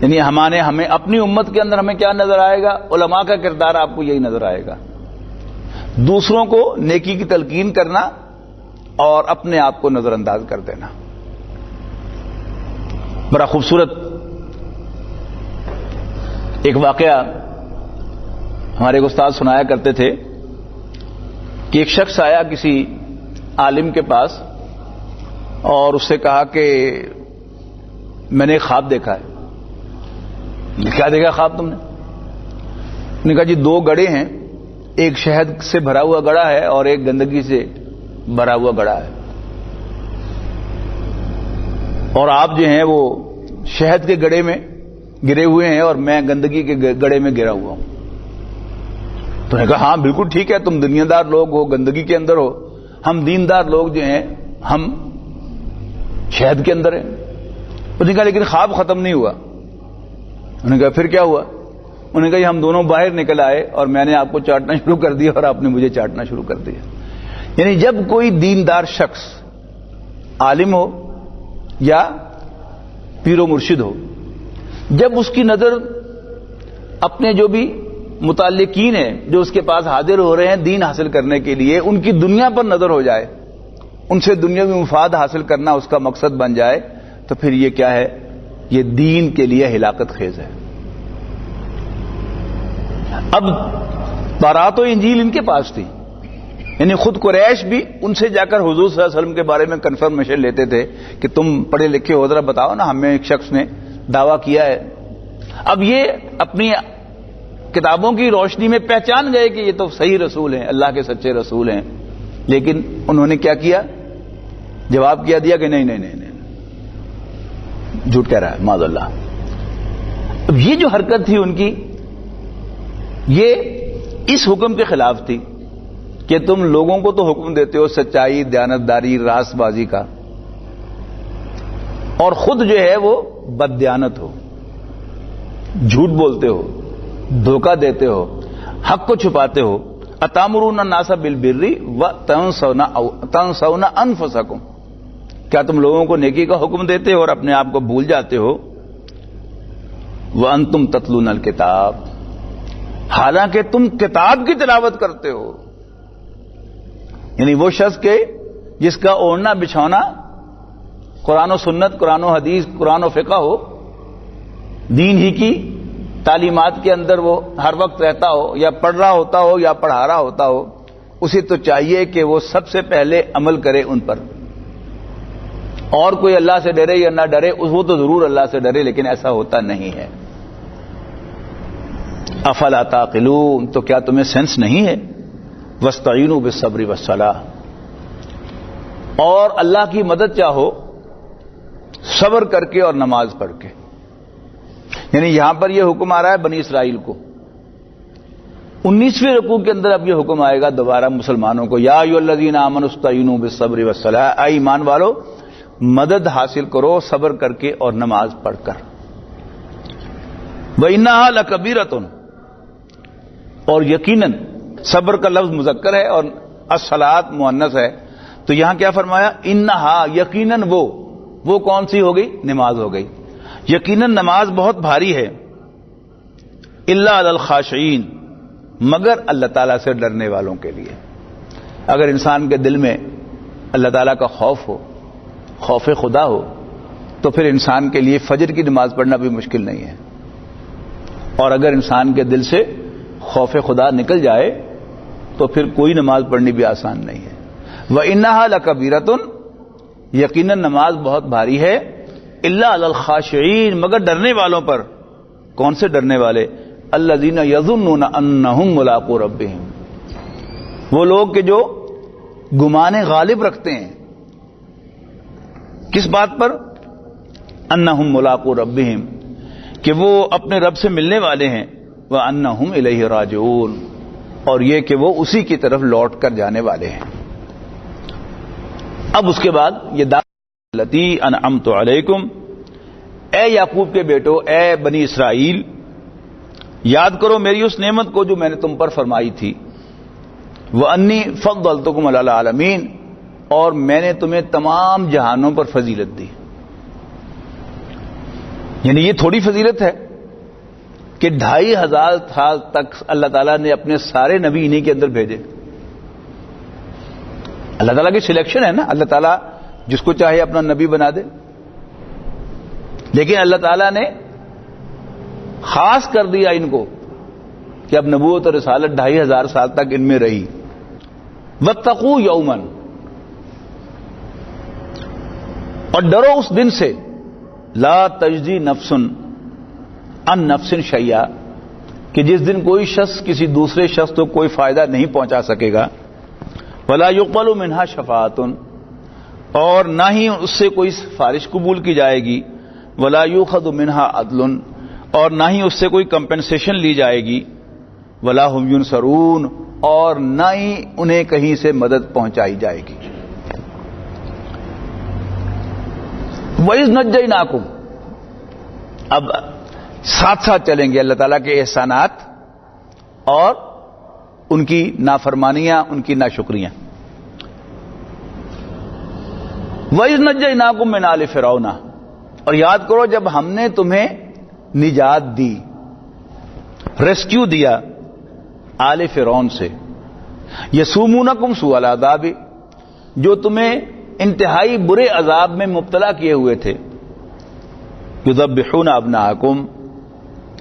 یعنی ہمیں اپنی امت کے اندر ہمیں کیا نظر آئے گا؟ علماء کا کردار آپ کو یہی نظر آئے گا، دوسروں کو نیکی کی تلقین کرنا اور اپنے آپ کو نظر انداز کر دینا. بڑا خوبصورت ایک واقعہ ہمارے ایک استاد سنایا کرتے تھے کہ ایک شخص آیا کسی عالم کے پاس اور اس سے کہا کہ میں نے ایک خواب دیکھا ہے. کیا دیکھا خواب تم نے؟ انہوں نے کہا جی 2 گڑھے ہیں، ایک شہد سے بھرا ہوا گڑھا ہے اور ایک گندگی سے بھرا ہوا گڑھا ہے، اور آپ جو ہیں وہ شہد کے گڑھے میں گرے ہوئے ہیں اور میں گندگی کے گڑھے میں گرا ہوا ہوں. تو نے کہا ہاں بالکل ٹھیک ہے، تم دنیا دار لوگ ہو، گندگی کے اندر ہو، ہم دیندار لوگ جو ہیں ہم شہد کے اندر ہیں. اس نے کہا لیکن خواب ختم نہیں ہوا. انہوں نے کہا پھر کیا ہوا؟ انہوں نے کہا ہم دونوں باہر نکل آئے اور میں نے آپ کو چاٹنا شروع کر دیا اور آپ نے مجھے چاٹنا شروع کر دیا. یعنی جب کوئی دیندار شخص عالم ہو یا پیر و مرشد ہو، جب اس کی نظر اپنے جو بھی متعلقین ہیں جو اس کے پاس حاضر ہو رہے ہیں دین حاصل کرنے کے لیے، ان کی دنیا پر نظر ہو جائے، ان سے دنیاوی مفاد حاصل کرنا اس کا مقصد بن جائے، تو پھر یہ کیا ہے؟ یہ دین کے لیے ہلاکت خیز ہے. اب تورات و انجیل ان کے پاس تھی، یعنی خود قریش بھی ان سے جا کر حضور صلی اللہ علیہ وسلم کے بارے میں کنفرمیشن لیتے تھے کہ تم پڑھے لکھے ہو، ذرا بتاؤ نا، ہمیں ایک شخص نے دعویٰ کیا ہے. اب یہ اپنی کتابوں کی روشنی میں پہچان گئے کہ یہ تو صحیح رسول ہیں، اللہ کے سچے رسول ہیں، لیکن انہوں نے کیا کیا؟ جواب کیا دیا کہ نہیں نہیں نہیں نہیں، جھوٹ کہہ رہا ہے معاذ اللہ. اب یہ جو حرکت تھی ان کی، یہ اس حکم کے خلاف تھی کہ تم لوگوں کو تو حکم دیتے ہو سچائی، دیانتداری، راست بازی کا، اور خود جو ہے وہ بددیانت ہو، جھوٹ بولتے ہو، دھوکہ دیتے ہو، حق کو چھپاتے ہو. اتامرون الناس بالبر وتنسون انفسکم، کیا تم لوگوں کو نیکی کا حکم دیتے ہو اور اپنے آپ کو بھول جاتے ہو؟ وانتم تتلون الکتاب، حالانکہ تم کتاب کی تلاوت کرتے ہو. یعنی وہ شخص کے جس کا اوڑھنا بچھونا قرآن و سنت، قرآن و حدیث، قرآن و فقہ ہو، دین ہی کی تعلیمات کے اندر وہ ہر وقت رہتا ہو، یا پڑھ رہا ہوتا ہو یا پڑھا رہا ہوتا ہو، اسے تو چاہیے کہ وہ سب سے پہلے عمل کرے ان پر. اور کوئی اللہ سے ڈرے یا نہ ڈرے، وہ تو ضرور اللہ سے ڈرے، لیکن ایسا ہوتا نہیں ہے. افلا تعقلون، تو کیا تمہیں سینس نہیں ہے؟ واستعینوا بالصبر والصلاۃ، اور اللہ کی مدد چاہو صبر کر کے اور نماز پڑھ کے. یعنی یہاں پر یہ حکم آ رہا ہے بنی اسرائیل کو. 19ویں رکوع کے اندر اب یہ حکم آئے گا دوبارہ مسلمانوں کو، یا ایھا الذین آمنوا استعینوا بالصبر والصلاۃ، اے ایمان والو مدد حاصل کرو صبر کر کے اور نماز پڑھ کر. وَإِنَّهَا لَكَبِیرَةٌ، اور یقیناً صبر کا لفظ مذکر ہے اور الصلاۃ مؤنث ہے، تو یہاں کیا فرمایا؟ انہا، یقیناً وہ کون سی ہو گئی؟ نماز ہو گئی. یقیناً نماز بہت بھاری ہے. الا علی الخاشعین، مگر اللہ تعالیٰ سے ڈرنے والوں کے لیے. اگر انسان کے دل میں اللہ تعالیٰ کا خوف ہو، خوف خدا ہو، تو پھر انسان کے لیے فجر کی نماز پڑھنا بھی مشکل نہیں ہے. اور اگر انسان کے دل سے خوف خدا نکل جائے تو پھر کوئی نماز پڑھنی بھی آسان نہیں ہے. وَإِنَّهَا لَكَبِیرَةٌ، یقیناً نماز بہت بھاری ہے. الا علی الخاشعین، مگر ڈرنے والوں پر. کون سے ڈرنے والے؟ الذین یظنون انہم ملاقو ربہم، وہ لوگ کہ جو گمان غالب رکھتے ہیں کس بات پر؟ انہم ملاقو ربہم، کہ وہ اپنے رب سے ملنے والے ہیں. وانہم الیہ راجعون، اور یہ کہ وہ اسی کی طرف لوٹ کر جانے والے ہیں. اب اس کے بعد یہ التی انعمت علیکم، اے یعقوب کے بیٹو، اے بنی اسرائیل، یاد کرو میری اس نعمت کو جو میں نے تم پر فرمائی تھی، وانی فضلتکم علی العالمین، اور میں نے تمہیں تمام جہانوں پر فضیلت دی۔ یعنی یہ تھوڑی فضیلت ہے کہ 2500 سال تک اللہ تعالیٰ نے اپنے سارے نبی انہی کے اندر بھیجے۔ اللہ تعالیٰ کی سلیکشن ہے نا، اللہ تعالیٰ جس کو چاہے اپنا نبی بنا دے، لیکن اللہ تعالیٰ نے خاص کر دیا ان کو کہ اب نبوت اور رسالت 2500 سال تک ان میں رہی۔ واتقوا یوما، اور ڈرو اس دن سے، لا تجزی نفس عن نفس شیئا، کہ جس دن کوئی شخص کسی دوسرے شخص کو کوئی فائدہ نہیں پہنچا سکے گا، ولا یقبل منہا شفاعۃ، اور نہ ہی اس سے کوئی سفارش قبول کی جائے گی، ولا یؤخذ منہا عدل، اور نہ ہی اس سے کوئی کمپنسیشن لی جائے گی، ولا هم ینصرون، اور نہ ہی انہیں کہیں سے مدد پہنچائی جائے گی۔ وَإِذْ نَجَّيْنَاكُمْ، اب ساتھ ساتھ چلیں گے اللہ تعالیٰ کے احسانات اور ان کی نافرمانیاں، ان کی ناشکریاں۔ وَإِذْ نَجَّيْنَاكُمْ مِنْ آلِ فِرْعَوْنَ، اور یاد کرو جب ہم نے تمہیں نجات دی، ریسکیو دیا آل فرعون سے، یسومونکم سوء العذاب، جو تمہیں انتہائی برے عذاب میں مبتلا کیے ہوئے تھے، یذبحون ابناءکم،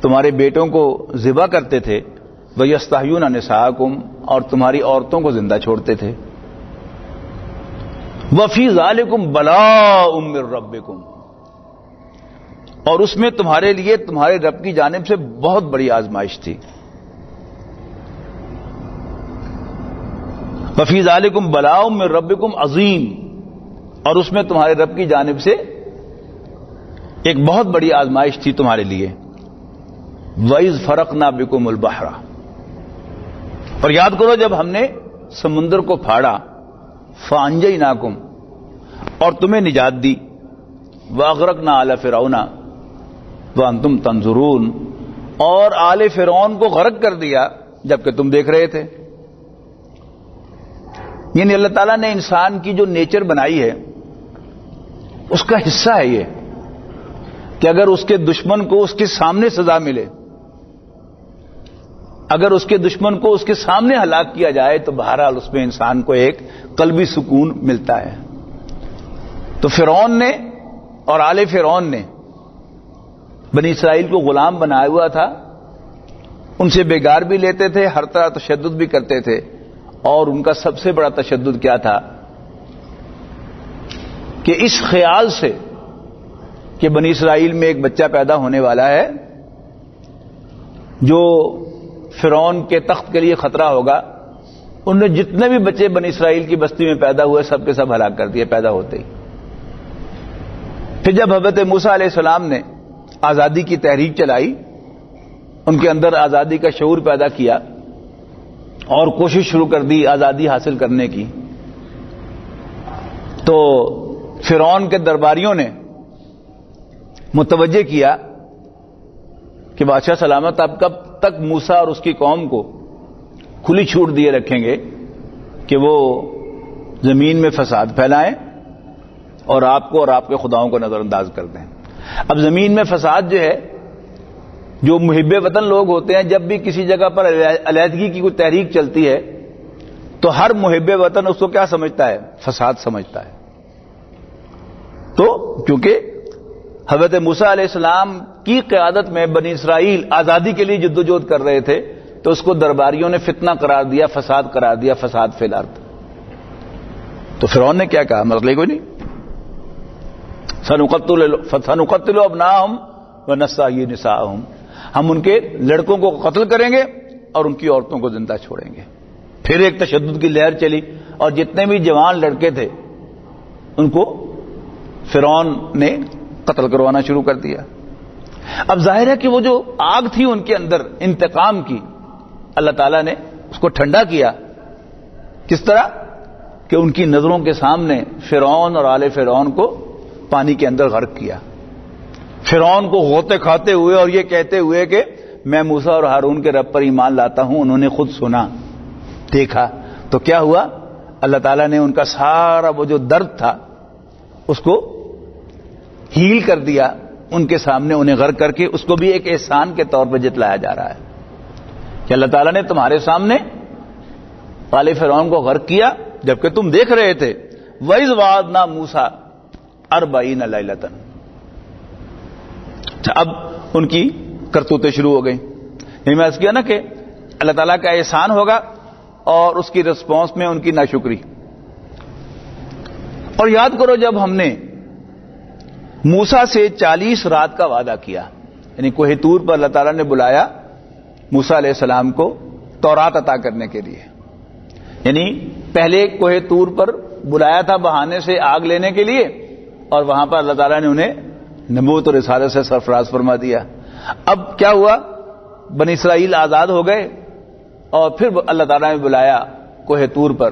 تمہارے بیٹوں کو ذبح کرتے تھے، ویستحیون نساءکم، اور تمہاری عورتوں کو زندہ چھوڑتے تھے، وفی ذالکم بلاء من ربکم، اور اس میں تمہارے لیے تمہارے رب کی جانب سے بہت بڑی آزمائش تھی۔ وفی ذالکم بلاء من ربکم عظیم، اور اس میں تمہارے رب کی جانب سے ایک بہت بڑی آزمائش تھی تمہارے لیے۔ وَإِذْ فَرَقْنَا بِكُمُ الْبَحْرَ، اور یاد کرو جب ہم نے سمندر کو پھاڑا، فَأَنْجَيْنَاكُمْ، اور تمہیں نجات دی، وَأَغْرَقْنَا آلَ فِرْعَوْنَ وَأَنْتُمْ تَنْظُرُونَ، اور آل فرعون کو غرق کر دیا جبکہ تم دیکھ رہے تھے۔ یعنی اللہ تعالیٰ نے انسان کی جو نیچر بنائی ہے اس کا حصہ ہے یہ کہ اگر اس کے دشمن کو اس کے سامنے سزا ملے، اگر اس کے دشمن کو اس کے سامنے ہلاک کیا جائے تو بہرحال اس میں انسان کو ایک قلبی سکون ملتا ہے۔ تو فرعون نے اور آل فرعون نے بنی اسرائیل کو غلام بنایا ہوا تھا، ان سے بیگار بھی لیتے تھے، ہر طرح تشدد بھی کرتے تھے، اور ان کا سب سے بڑا تشدد کیا تھا کہ اس خیال سے کہ بنی اسرائیل میں ایک بچہ پیدا ہونے والا ہے جو فرعون کے تخت کے لیے خطرہ ہوگا، انہوں نے جتنے بھی بچے بنی اسرائیل کی بستی میں پیدا ہوئے سب کے سب ہلاک کر دیے پیدا ہوتے ہی۔ پھر جب حضرت موسیٰ علیہ السلام نے آزادی کی تحریک چلائی، ان کے اندر آزادی کا شعور پیدا کیا اور کوشش شروع کر دی آزادی حاصل کرنے کی، تو فرعون کے درباریوں نے متوجہ کیا کہ بادشاہ سلامت اب کب تک موسیٰ اور اس کی قوم کو کھلی چھوٹ دیے رکھیں گے کہ وہ زمین میں فساد پھیلائیں اور آپ کو اور آپ کے خداؤں کو نظر انداز کر دیں۔ اب زمین میں فساد جو ہے، جو محب وطن لوگ ہوتے ہیں، جب بھی کسی جگہ پر علیحدگی کی کوئی تحریک چلتی ہے تو ہر محب وطن اس کو کیا سمجھتا ہے؟ فساد سمجھتا ہے۔ تو کیونکہ حضرت موسیٰ علیہ السلام کی قیادت میں بنی اسرائیل آزادی کے لیے جدوجہد کر رہے تھے تو اس کو درباریوں نے فتنہ قرار دیا، فساد قرار دیا، فساد فی الارض۔ تو فرعون نے کیا کہا؟ مسئلہ کوئی نہیں، سنقتل ابناءہم ونستحیی نساءہم، ہم ان کے لڑکوں کو قتل کریں گے اور ان کی عورتوں کو زندہ چھوڑیں گے۔ پھر ایک تشدد کی لہر چلی اور جتنے بھی جوان لڑکے تھے ان کو فرعون نے قتل کروانا شروع کر دیا۔ اب ظاہر ہے کہ وہ جو آگ تھی ان کے اندر انتقام کی، اللہ تعالیٰ نے اس کو ٹھنڈا کیا۔ کس طرح کہ ان کی نظروں کے سامنے فرعون اور آل فرعون کو پانی کے اندر غرق کیا، فرعون کو غوطے کھاتے ہوئے اور یہ کہتے ہوئے کہ میں موسیٰ اور ہارون کے رب پر ایمان لاتا ہوں۔ انہوں نے خود سنا، دیکھا، تو کیا ہوا؟ اللہ تعالیٰ نے ان کا سارا وہ جو درد تھا اس کو ہیل کر دیا ان کے سامنے، انہیں غرق کر کے۔ اس کو بھی ایک احسان کے طور پر جتلایا جا رہا ہے کہ اللہ تعالیٰ نے تمہارے سامنے آل فرعون کو غرق کیا جبکہ تم دیکھ رہے تھے۔ وَإِذْ وَعَدْنَا مُوسَىٰ 40 لَيْلَةً۔ اب ان کی کرتوتیں شروع ہو گئی۔ یعنی میں کیا نا کہ اللہ تعالیٰ کا احسان ہوگا اور اس کی رسپانس میں ان کی ناشکری۔ اور یاد کرو جب ہم نے موسیٰ سے 40 رات کا وعدہ کیا، یعنی کوہ طور پر اللہ تعالیٰ نے بلایا موسیٰ علیہ السلام کو تورات عطا کرنے کے لیے، یعنی پہلے کوہ طور پر بلایا تھا بہانے سے آگ لینے کے لیے، اور وہاں پر اللہ تعالیٰ نے انہیں نبوت اور رسالت سے سرفراز فرما دیا۔ اب کیا ہوا؟ بنی اسرائیل آزاد ہو گئے اور پھر اللہ تعالیٰ نے بلایا کوہ طور پر۔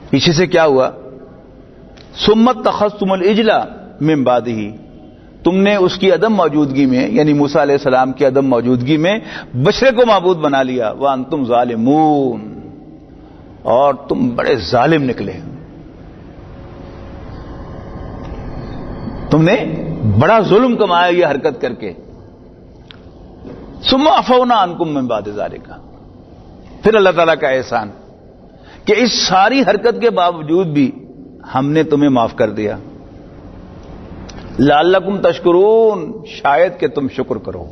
پیچھے سے کیا ہوا؟ ثم اتخذتم العجل من بعدہ، تم نے اس کی عدم موجودگی میں، یعنی موسیٰ علیہ السلام کی عدم موجودگی میں بچڑے کو معبود بنا لیا۔ وانتم ظالمون، اور تم بڑے ظالم نکلے، تم نے بڑا ظلم کمایا یہ حرکت کر کے۔ ثم عفونا عنکم من بعد ذلک، پھر اللہ تعالیٰ کا احسان کہ اس ساری حرکت کے باوجود بھی ہم نے تمہیں معاف کر دیا۔ لعلکم تشکرون، شاید کہ تم شکر کرو۔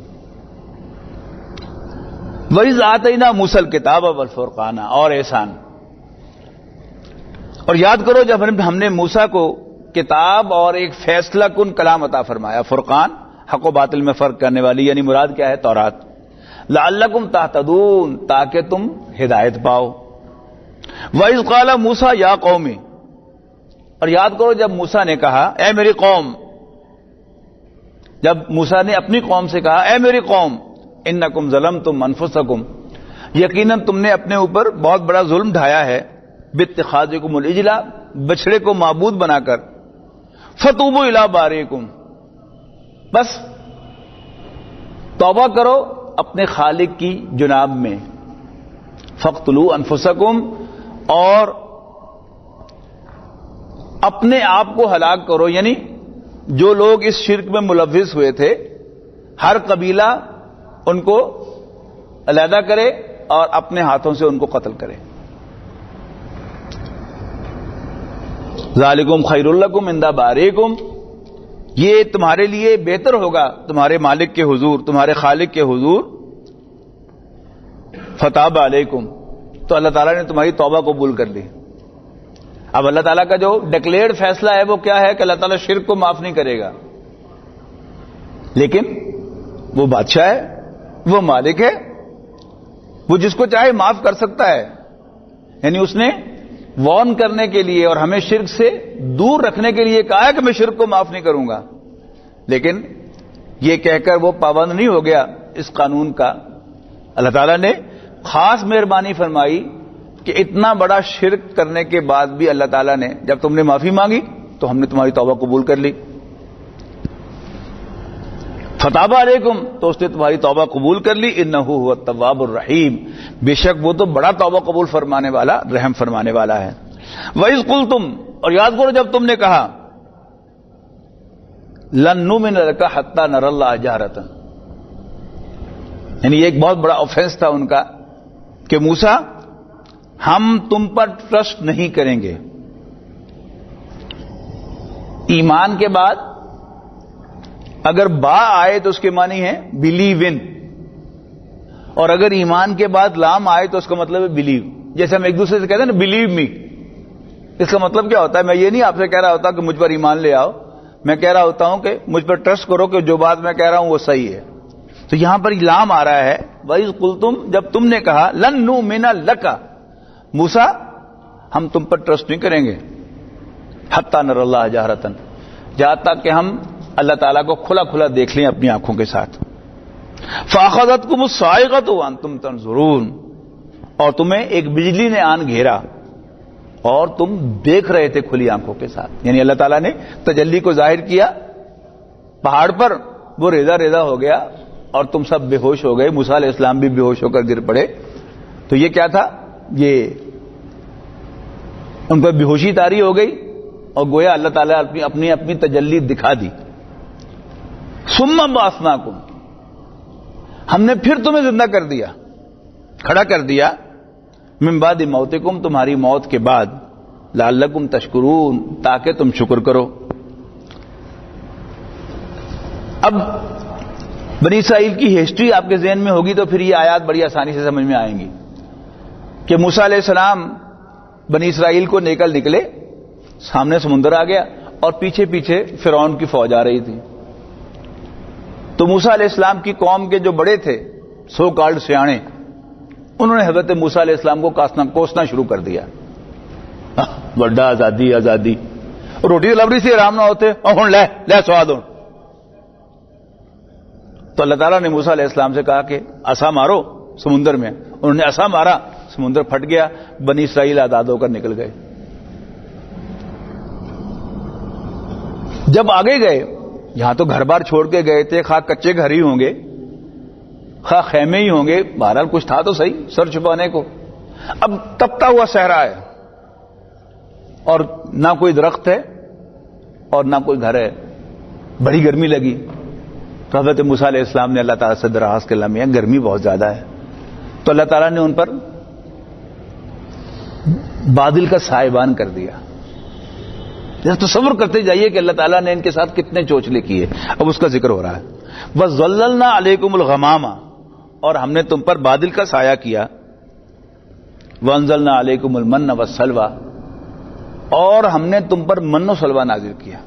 وَإِذْ آتَيْنَا مُوسَى الْكِتَابَ وَالْفُرْقَانَ، اور احسان، اور یاد کرو جب ہم نے موسیٰ کو کتاب اور ایک فیصلہ کن کلام عطا فرمایا، فرقان، حق و باطل میں فرق کرنے والی، یعنی مراد کیا ہے؟ تورات۔ لعلکم تہتدون، تاکہ تم ہدایت پاؤ۔ وَإِذْ قَالَ مُوسَىٰ يَا قَوْمِ، اور یاد کرو جب موسیٰ نے کہا اے میری قوم، جب موسیٰ نے اپنی قوم سے کہا اے میری قوم، انکم ظلمتم انفسکم، یقیناً تم نے اپنے اوپر بہت بڑا ظلم ڈھایا ہے، باتخاذکم العجل، بچڑے کو معبود بنا کر، فتوبوا الی بارئکم، بس توبہ کرو اپنے خالق کی جناب میں، فاقتلوا انفسکم، اور اپنے آپ کو ہلاک کرو، یعنی جو لوگ اس شرک میں ملوث ہوئے تھے ہر قبیلہ ان کو علیحدہ کرے اور اپنے ہاتھوں سے ان کو قتل کرے۔ ذالکم خیر لکم عند بارئکم، یہ تمہارے لیے بہتر ہوگا تمہارے مالک کے حضور، تمہارے خالق کے حضور۔ فتاب علیکم، تو اللہ تعالیٰ نے تمہاری توبہ قبول کر لی۔ اب اللہ تعالیٰ کا جو ڈکلیئرڈ فیصلہ ہے وہ کیا ہے کہ اللہ تعالیٰ شرک کو معاف نہیں کرے گا، لیکن وہ بادشاہ ہے، وہ مالک ہے، وہ جس کو چاہے معاف کر سکتا ہے۔ یعنی اس نے وارن کرنے کے لیے اور ہمیں شرک سے دور رکھنے کے لیے کہا ہے کہ میں شرک کو معاف نہیں کروں گا، لیکن یہ کہہ کر وہ پابند نہیں ہو گیا اس قانون کا۔ اللہ تعالیٰ نے خاص مہربانی فرمائی کہ اتنا بڑا شرک کرنے کے بعد بھی اللہ تعالیٰ نے جب تم نے معافی مانگی تو ہم نے تمہاری توبہ قبول کر لی۔ فتاب علیکم، تو اس نے تمہاری توبہ قبول کر لی۔ انہ هو التواب الرحیم، بے شک وہ تو بڑا توبہ قبول فرمانے والا، رحم فرمانے والا ہے۔ وَإِذْ قُلْتُمْ، اور یاد کرو جب تم نے کہا لن نؤمن لک حتی نری اللہ جہرۃ، یعنی یہ ایک بہت بڑا آفینس تھا ان کا کہ موسیٰ ہم تم پر ٹرسٹ نہیں کریں گے۔ ایمان کے بعد اگر با آئے تو اس کے معنی ہے بلیو ان، اور اگر ایمان کے بعد لام آئے تو اس کا مطلب ہے بلیو۔ جیسے ہم ایک دوسرے سے کہتے ہیں نا بلیو می، اس کا مطلب کیا ہوتا ہے؟ میں یہ نہیں آپ سے کہہ رہا ہوتا کہ مجھ پر ایمان لے آؤ، میں کہہ رہا ہوتا ہوں کہ مجھ پر ٹرسٹ کرو کہ جو بات میں کہہ رہا ہوں وہ صحیح ہے۔ تو یہاں پر لام آ رہا ہے وَإِذْ قُلْتُمْ، جب تم نے کہا لن نؤمن لک، موسیٰ ہم تم پر ٹرسٹ نہیں کریں گے، حتی نری اللہ جہرۃ، جہاں تک کہ ہم اللہ تعالیٰ کو کھلا کھلا دیکھ لیں اپنی آنکھوں کے ساتھ۔ فَأَخَذَتْكُمُ الصَّاعِقَةُ وَأَنْتُمْ تَنظُرُونَ، اور تمہیں ایک بجلی نے آن گھیرا اور تم دیکھ رہے تھے کھلی آنکھوں کے ساتھ. یعنی اللہ تعالیٰ نے تجلی کو ظاہر کیا پہاڑ پر، وہ ریزہ ریزہ ہو گیا اور تم سب بے ہوش ہو گئے. موسیٰ علیہ السلام بھی بے ہوش ہو کر گر پڑے. تو یہ کیا تھا؟ یہ ان پر بے ہوشی طاری ہو گئی اور گویا اللہ تعالیٰ اپنی تجلی دکھا دی. ثم بعثناکم، ہم نے پھر تمہیں زندہ کر دیا، کھڑا کر دیا، من بعد موتکم، تمہاری موت کے بعد، لعلکم تشکرون، تاکہ تم شکر کرو. اب بنی اسرائیل کی ہسٹری آپ کے ذہن میں ہوگی تو پھر یہ آیات بڑی آسانی سے سمجھ میں آئیں گی کہ موسیٰ علیہ السلام بنی اسرائیل کو نکلے، سامنے سمندر آ گیا اور پیچھے پیچھے فرعون کی فوج آ رہی تھی. تو موسیٰ علیہ السلام کی قوم کے جو بڑے تھے، سو کالڈ سیانے، انہوں نے حضرت موسیٰ علیہ السلام کو کوسنا شروع کر دیا. بڑا آزادی آزادی، روٹی لبری سے آرام نہ ہوتے اور لے سواد ہو. تو اللہ تعالیٰ نے موسیٰ علیہ السلام سے کہا کہ عصا مارو سمندر میں. انہوں نے عصا مارا، سمندر پھٹ گیا، بنی اسرائیل آزاد ہو کر نکل گئے. جب آگے گئے، یہاں تو گھر بار چھوڑ کے گئے تھے، خواہ کچے گھر ہی ہوں گے، خواہ خیمے ہی ہوں گے، بہرحال کچھ تھا تو صحیح سر چھپانے کو. اب تپتا ہوا صحرا ہے اور نہ کوئی درخت ہے اور نہ کوئی گھر ہے، بڑی گرمی لگی. تو حضرت موسیٰ علیہ السلام نے اللہ تعالیٰ سے درخواست کے لمحے، گرمی بہت زیادہ ہے. تو اللہ تعالیٰ نے ان پر بادل کا سائبان کر دیا. تصور کرتے جائیے کہ اللہ تعالیٰ نے ان کے ساتھ کتنے چوچلے کیے. اب اس کا ذکر ہو رہا ہے. وَظَلَّلْنَا عَلَيْكُمُ الْغَمَامَ، اور ہم نے تم پر بادل کا سایہ کیا. وَأَنزَلْنَا عَلَيْكُمُ الْمَنَّ وَالسَّلْوَىٰ، اور ہم نے تم پر من و سلوہ نازل کیا.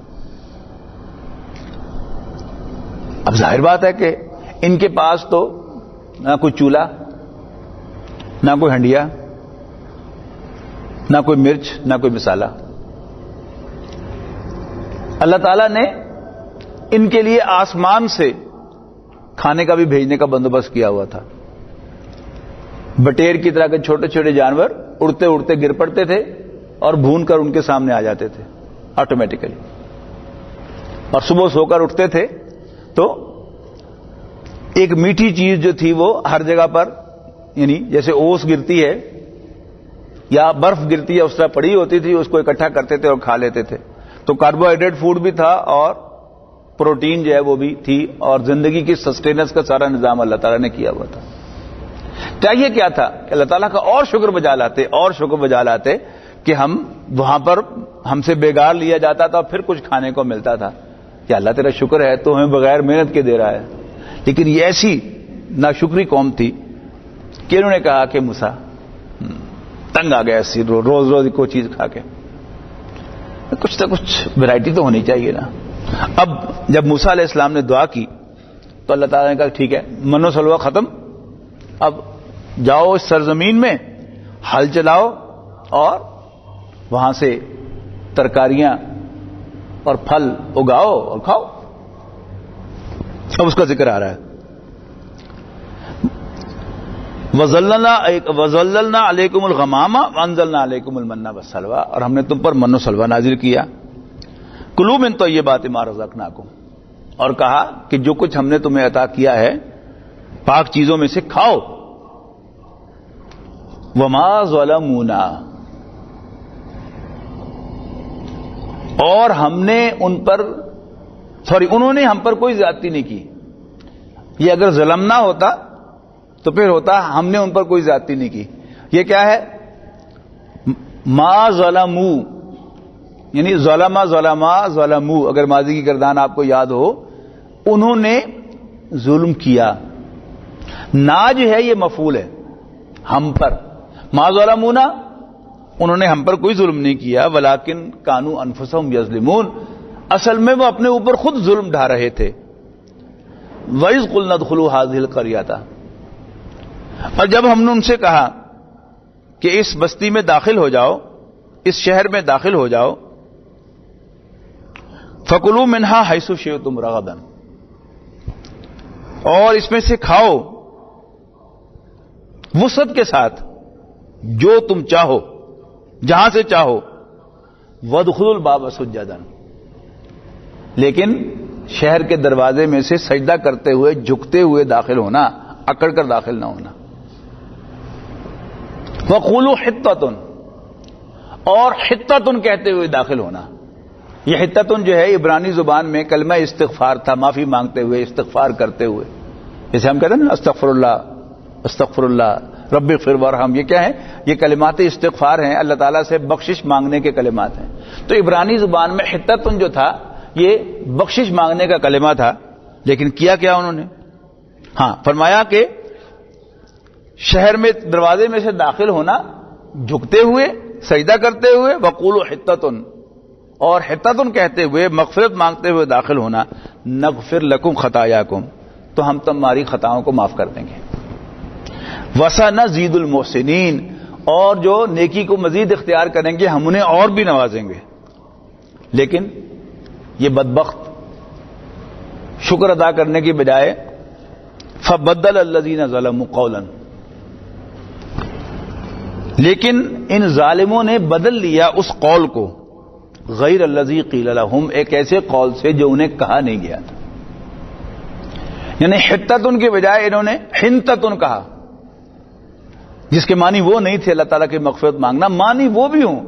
اب ظاہر بات ہے کہ ان کے پاس تو نہ کوئی چولہا، نہ کوئی ہنڈیا، نہ کوئی مرچ، نہ کوئی مسالہ. اللہ تعالیٰ نے ان کے لیے آسمان سے کھانے کا بھی بھیجنے کا بندوبست کیا ہوا تھا. بٹیر کی طرح کے چھوٹے چھوٹے جانور اڑتے اڑتے گر پڑتے تھے اور بھون کر ان کے سامنے آ جاتے تھے آٹومیٹیکلی. اور صبح سو کر اٹھتے تھے تو ایک میٹھی چیز جو تھی وہ ہر جگہ پر، یعنی جیسے اوس گرتی ہے یا برف گرتی ہے اس طرح پڑی ہوتی تھی، اس کو اکٹھا کرتے تھے اور کھا لیتے تھے. تو کاربوہائیڈریٹ فوڈ بھی تھا اور پروٹین جو ہے وہ بھی تھی، اور زندگی کی سسٹیننس کا سارا نظام اللہ تعالیٰ نے کیا ہوا تھا. چاہیے کیا تھا کہ اللہ تعالیٰ کا اور شکر بجا لاتے کہ ہم وہاں پر ہم سے بیگار لیا جاتا تھا اور پھر کچھ کھانے کو ملتا تھا. کہ اللہ تیرا شکر ہے تو ہمیں بغیر محنت کے دے رہا ہے. لیکن یہ ایسی ناشکری قوم تھی کہ انہوں نے کہا کہ موسیٰ تنگ آ گیا ایسی روز روز کوئی چیز کھا کے، کچھ نہ کچھ ویرائٹی تو ہونی چاہیے نا. اب جب موسیٰ علیہ السلام نے دعا کی تو اللہ تعالیٰ نے کہا ٹھیک ہے، من و سلوہ ختم، اب جاؤ اس سرزمین میں ہل چلاؤ اور وہاں سے ترکاریاں اور پھل اگاؤ اور کھاؤ. اب اس کا ذکر آ رہا ہے. وَظَلَّلْنَا عَلَيْكُمُ الْغَمَامَ وَأَنزَلْنَا عَلَيْكُمُ الْمَنَّ وَالسَّلْوَىٰ، اور ہم نے تم پر من و سلوہ نازل کیا. کُلُوا مِن طَیِّبَاتِ مَا رَزَقْنَاکُمْ، اور کہا کہ جو کچھ ہم نے تمہیں عطا کیا ہے پاک چیزوں میں سے کھاؤ. وَمَا ظَلَمُونَا، اور ہم نے انہوں نے ہم پر کوئی زیادتی نہیں کی. یہ اگر ظلمنا ہوتا تو پھر ہوتا ہم نے ان پر کوئی زیادتی نہیں کی. یہ کیا ہے؟ ما ظلمو، یعنی ظلمو، اگر ماضی کی گردان آپ کو یاد ہو، انہوں نے ظلم کیا. نا جو ہے یہ مفعول ہے ہم پر. ما ظلمونا، انہوں نے ہم پر کوئی ظلم نہیں کیا. ولیکن کانوا انفسہم یظلمون، اصل میں وہ اپنے اوپر خود ظلم ڈھا رہے تھے. وَإِذْ قُلْنَا ادْخُلُوا هَٰذِهِ الْقَرْيَةَ، اور جب ہم نے ان سے کہا کہ اس بستی میں داخل ہو جاؤ، اس شہر میں داخل ہو جاؤ، فَكُلُوا مِنْهَا حَيْثُ شِئْتُمْ رَغَدًا، اور اس میں سے کھاؤ وسعت کے ساتھ جو تم چاہو. جہاں سے چاہو، وادخلوا الباب سجدا، لیکن شہر کے دروازے میں سے سجدہ کرتے ہوئے، جھکتے ہوئے داخل ہونا، اکڑ کر داخل نہ ہونا۔ وقولوا حطۃ، اور حطۃ کہتے ہوئے داخل ہونا۔ یہ حطۃ جو ہے عبرانی زبان میں کلمہ استغفار تھا، معافی مانگتے ہوئے، استغفار کرتے ہوئے، جیسے ہم کہتے ہیں نا استغفر اللہ، استغفر اللہ، رب اغفر وارحم، یہ کیا ہے؟ یہ کلمات استغفار ہیں، اللہ تعالیٰ سے بخشش مانگنے کے کلمات ہیں۔ تو عبرانی زبان میں حطۃ جو تھا یہ بخشش مانگنے کا کلمہ تھا، لیکن کیا کیا انہوں نے؟ ہاں، فرمایا کہ شہر میں دروازے میں سے داخل ہونا، جھکتے ہوئے، سجدہ کرتے ہوئے، وقولوا حطۃ، اور حطۃ کہتے ہوئے، مغفرت مانگتے ہوئے داخل ہونا، نغفر لکم خطایاکم، تو ہم تمہاری خطاؤں کو معاف کر دیں گے، وسنزید المحسنین، اور جو نیکی کو مزید اختیار کریں گے ہم انہیں اور بھی نوازیں گے۔ لیکن یہ بدبخت شکر ادا کرنے کی بجائے فبدل الذین ظلموا قولا، لیکن ان ظالموں نے بدل لیا اس قول کو، غیر الذی قیل لہم، ایک ایسے قول سے جو انہیں کہا نہیں گیا تھا، یعنی حطۃ کے بجائے انہوں نے حنطۃ کہا، جس کے معنی وہ نہیں تھے اللہ تعالیٰ کی مغفرت مانگنا، معنی وہ بھی ہوں،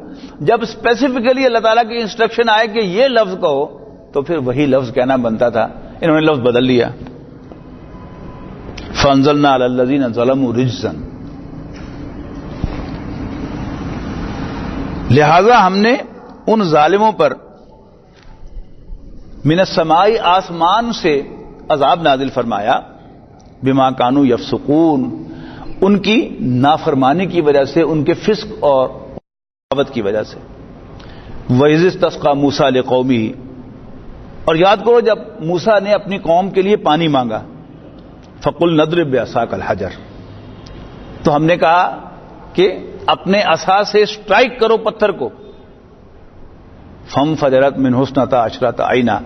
جب اسپیسیفکلی اللہ تعالیٰ کی انسٹرکشن آئے کہ یہ لفظ کہو تو پھر وہی لفظ کہنا بنتا تھا، انہوں نے لفظ بدل لیا۔ فانزلنا علی الذین ظلموا رجزا، لہذا ہم نے ان ظالموں پر من السماء، آسمان سے عذاب نازل فرمایا، بما کانوا یفسقون، ان کی نافرمانی کی وجہ سے، ان کے فسق اور بغاوت کی وجہ سے۔ وَإِذِ اسْتَسْقَىٰ مُوسَىٰ لِقَوْمِهِ، اور یاد کرو جب موسیٰ نے اپنی قوم کے لیے پانی مانگا، فَقُلْ نَضْرِبْ بِعَصَاكَ الْحَجَرَ، تو ہم نے کہا کہ اپنے عصا سے سٹرائک کرو پتھر کو، فَانْفَجَرَتْ مِنْهُ اثْنَتَا عَشْرَةَ عَيْنًا،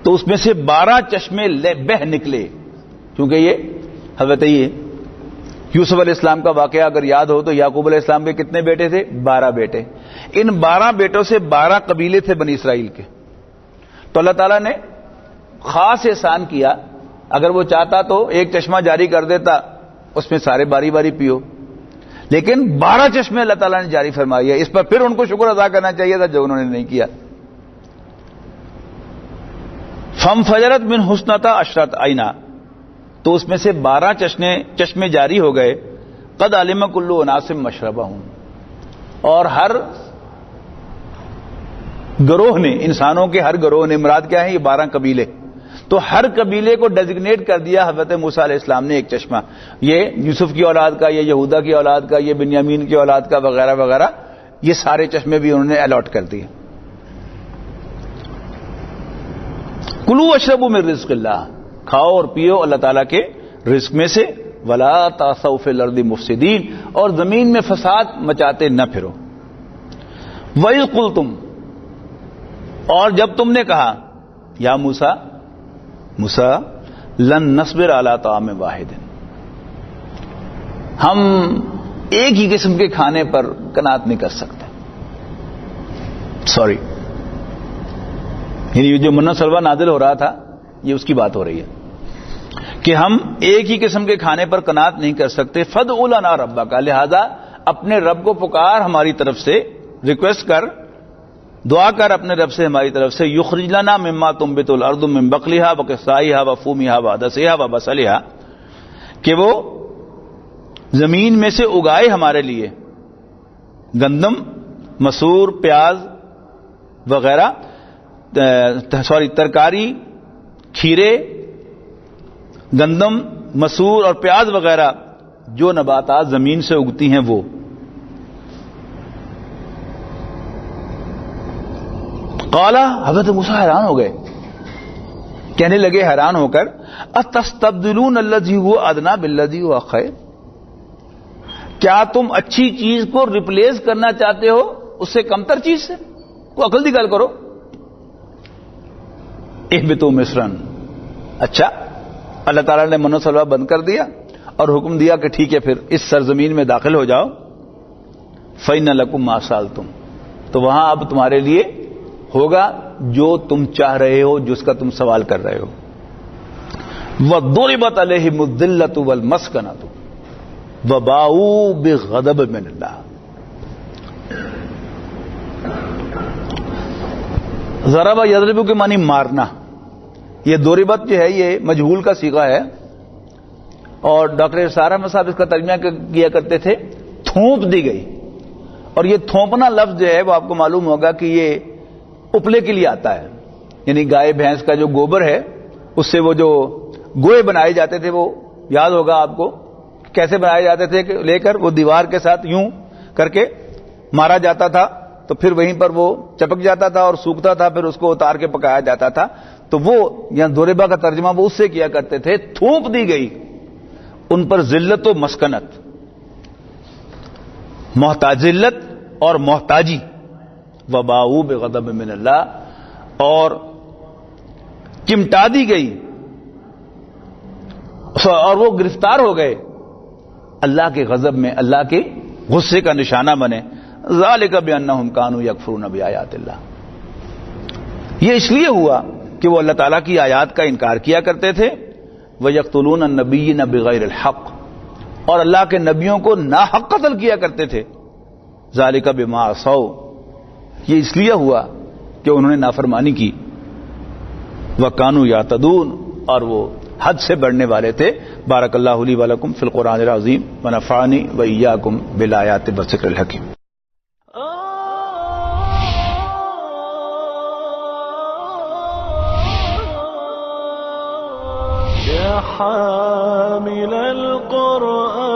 تو اس میں سے 12 چشمے بہہ نکلے، کیونکہ یہ حضرت یوسف علیہ السلام کا واقعہ اگر یاد ہو تو یعقوب علیہ السلام کے کتنے بیٹے تھے؟ 12 بیٹے، ان 12 بیٹوں سے 12 قبیلے تھے بنی اسرائیل کے، تو اللہ تعالیٰ نے خاص احسان کیا، اگر وہ چاہتا تو ایک چشمہ جاری کر دیتا، اس میں سارے باری باری پیو، لیکن 12 چشمے اللہ تعالیٰ نے جاری فرمایا، اس پر پھر ان کو شکر ادا کرنا چاہیے تھا جو انہوں نے نہیں کیا۔ فَانْفَجَرَتْ مِنْهُ اثْنَتَا عَشْرَةَ عَيْنًا، تو اس میں سے 12 چشمے جاری ہو گئے، قد علم کل اناس مشربہم، اور ہر گروہ نے، انسانوں کے ہر گروہ نے، مراد کیا ہے؟ یہ 12 قبیلے، تو ہر قبیلے کو ڈیزگنیٹ کر دیا حضرت موسیٰ علیہ السلام نے ایک چشمہ، یہ یوسف کی اولاد کا، یہ یہودا کی اولاد کا، یہ بنیامین کی اولاد کا، وغیرہ وغیرہ، یہ سارے چشمے بھی انہوں نے الاٹ کر دیے۔ کلوا واشربوا من رزق اللہ، کھاؤ اور پیو اللہ تعالیٰ کے رزق میں سے، ولا تعثوا فی الارض مفسدین، اور زمین میں فساد مچاتے نہ پھرو۔ وَإِذْ قُلْتُمْ، اور جب تم نے کہا، یا موسیٰ لن نصبر علی طعام واحد، ہم ایک ہی قسم کے کھانے پر قناعت نہیں کر سکتے، سوری، یعنی جو منہ سلوہ نازل ہو رہا تھا یہ اس کی بات ہو رہی ہے کہ ہم ایک ہی قسم کے کھانے پر قناعت نہیں کر سکتے، فادع لنا ربک، لہذا اپنے رب کو پکار ہماری طرف سے، ریکویسٹ کر، دعا کر اپنے رب سے ہماری طرف سے، یخرج لنا مما تنبت الارض من بقلها وقثائها وفومها وعدسها وبصلها، کہ وہ زمین میں سے اگائے ہمارے لیے گندم، مسور، پیاز وغیرہ، ترکاری، کھیرے، گندم، مسور اور پیاز وغیرہ جو نباتات زمین سے اگتی ہیں وہ۔ قال، حضرت موسیٰ حیران ہو گئے، کہنے لگے حیران ہو کر، اتستبدلون الذی هو ادنی بالذی هو خیر، کیا تم اچھی چیز کو ریپلیس کرنا چاہتے ہو اس سے کمتر چیز سے؟ کوئی عقل دی گل کرو۔ اہبطوا مصرا، اچھا اللہ تعالیٰ نے منو سلوہ بند کر دیا اور حکم دیا کہ ٹھیک ہے پھر اس سرزمین میں داخل ہو جاؤ، فَإِنَّ لَكُمْ مَا سَأَلْتُمْ، تو وہاں اب تمہارے لیے ہوگا جو تم چاہ رہے ہو، جس کا تم سوال کر رہے ہو. وَضُرِبَتْ عَلَيْهِمُ الذِّلَّةُ وَالْمَسْكَنَةُ وَبَاءُوا بِغَضَبٍ مِّنَ اللَّهِ. ضرب یضرب کے معنی مارنا. یہ ضربت جو ہے یہ مجہول کا صیغہ ہے، اور ڈاکٹر سارا احمد صاحب اس کا ترجمہ کیا کرتے تھے تھونپ دی گئی. اور یہ تھونپنا لفظ جو ہے وہ آپ کو معلوم ہوگا کہ یہ اپلے کے لیے آتا ہے، یعنی گائے بھینس کا جو گوبر ہے اس سے وہ جو گوئے بنائے جاتے تھے، وہ یاد ہوگا آپ کو کیسے بنائے جاتے تھے کہ لے کر وہ دیوار کے ساتھ یوں کر کے مارا جاتا تھا، تو پھر وہیں پر وہ چپک جاتا تھا اور سوکھتا تھا، پھر اس کو اتار کے پکایا جاتا تھا. تو وہ یہاں ضربہ کا ترجمہ وہ اس سے کیا کرتے تھے، تھونپ دی گئی ان پر ذلت و مسکنت، ذلت اور محتاجی. وباءوا بغضب من اللہ، اور چمٹا دی گئی اور وہ گرفتار ہو گئے اللہ کے غضب میں، اللہ کے غصے کا نشانہ بنے. ذالک بانہم کانوا یکفرون بآیات اللہ. یہ اس لیے ہوا کہ وہ اللہ تعالیٰ کی آیات کا انکار کیا کرتے تھے. وَيَقْتُلُونَ النَّبِيِّينَ بِغَيْرِ الْحَقِّ، اور اللہ کے نبیوں کو ناحق قتل کیا کرتے تھے. ذالک بما عصوا، یہ اس لیے ہوا کہ انہوں نے نافرمانی کی. وَكَانُوا يَعْتَدُونَ، اور وہ حد سے بڑھنے والے تھے. بارک اللہ لی ولکم فی القرآن العظیم ونفعنی وإیاکم بالآیات والذکر الحکیم. يا حامل القرآن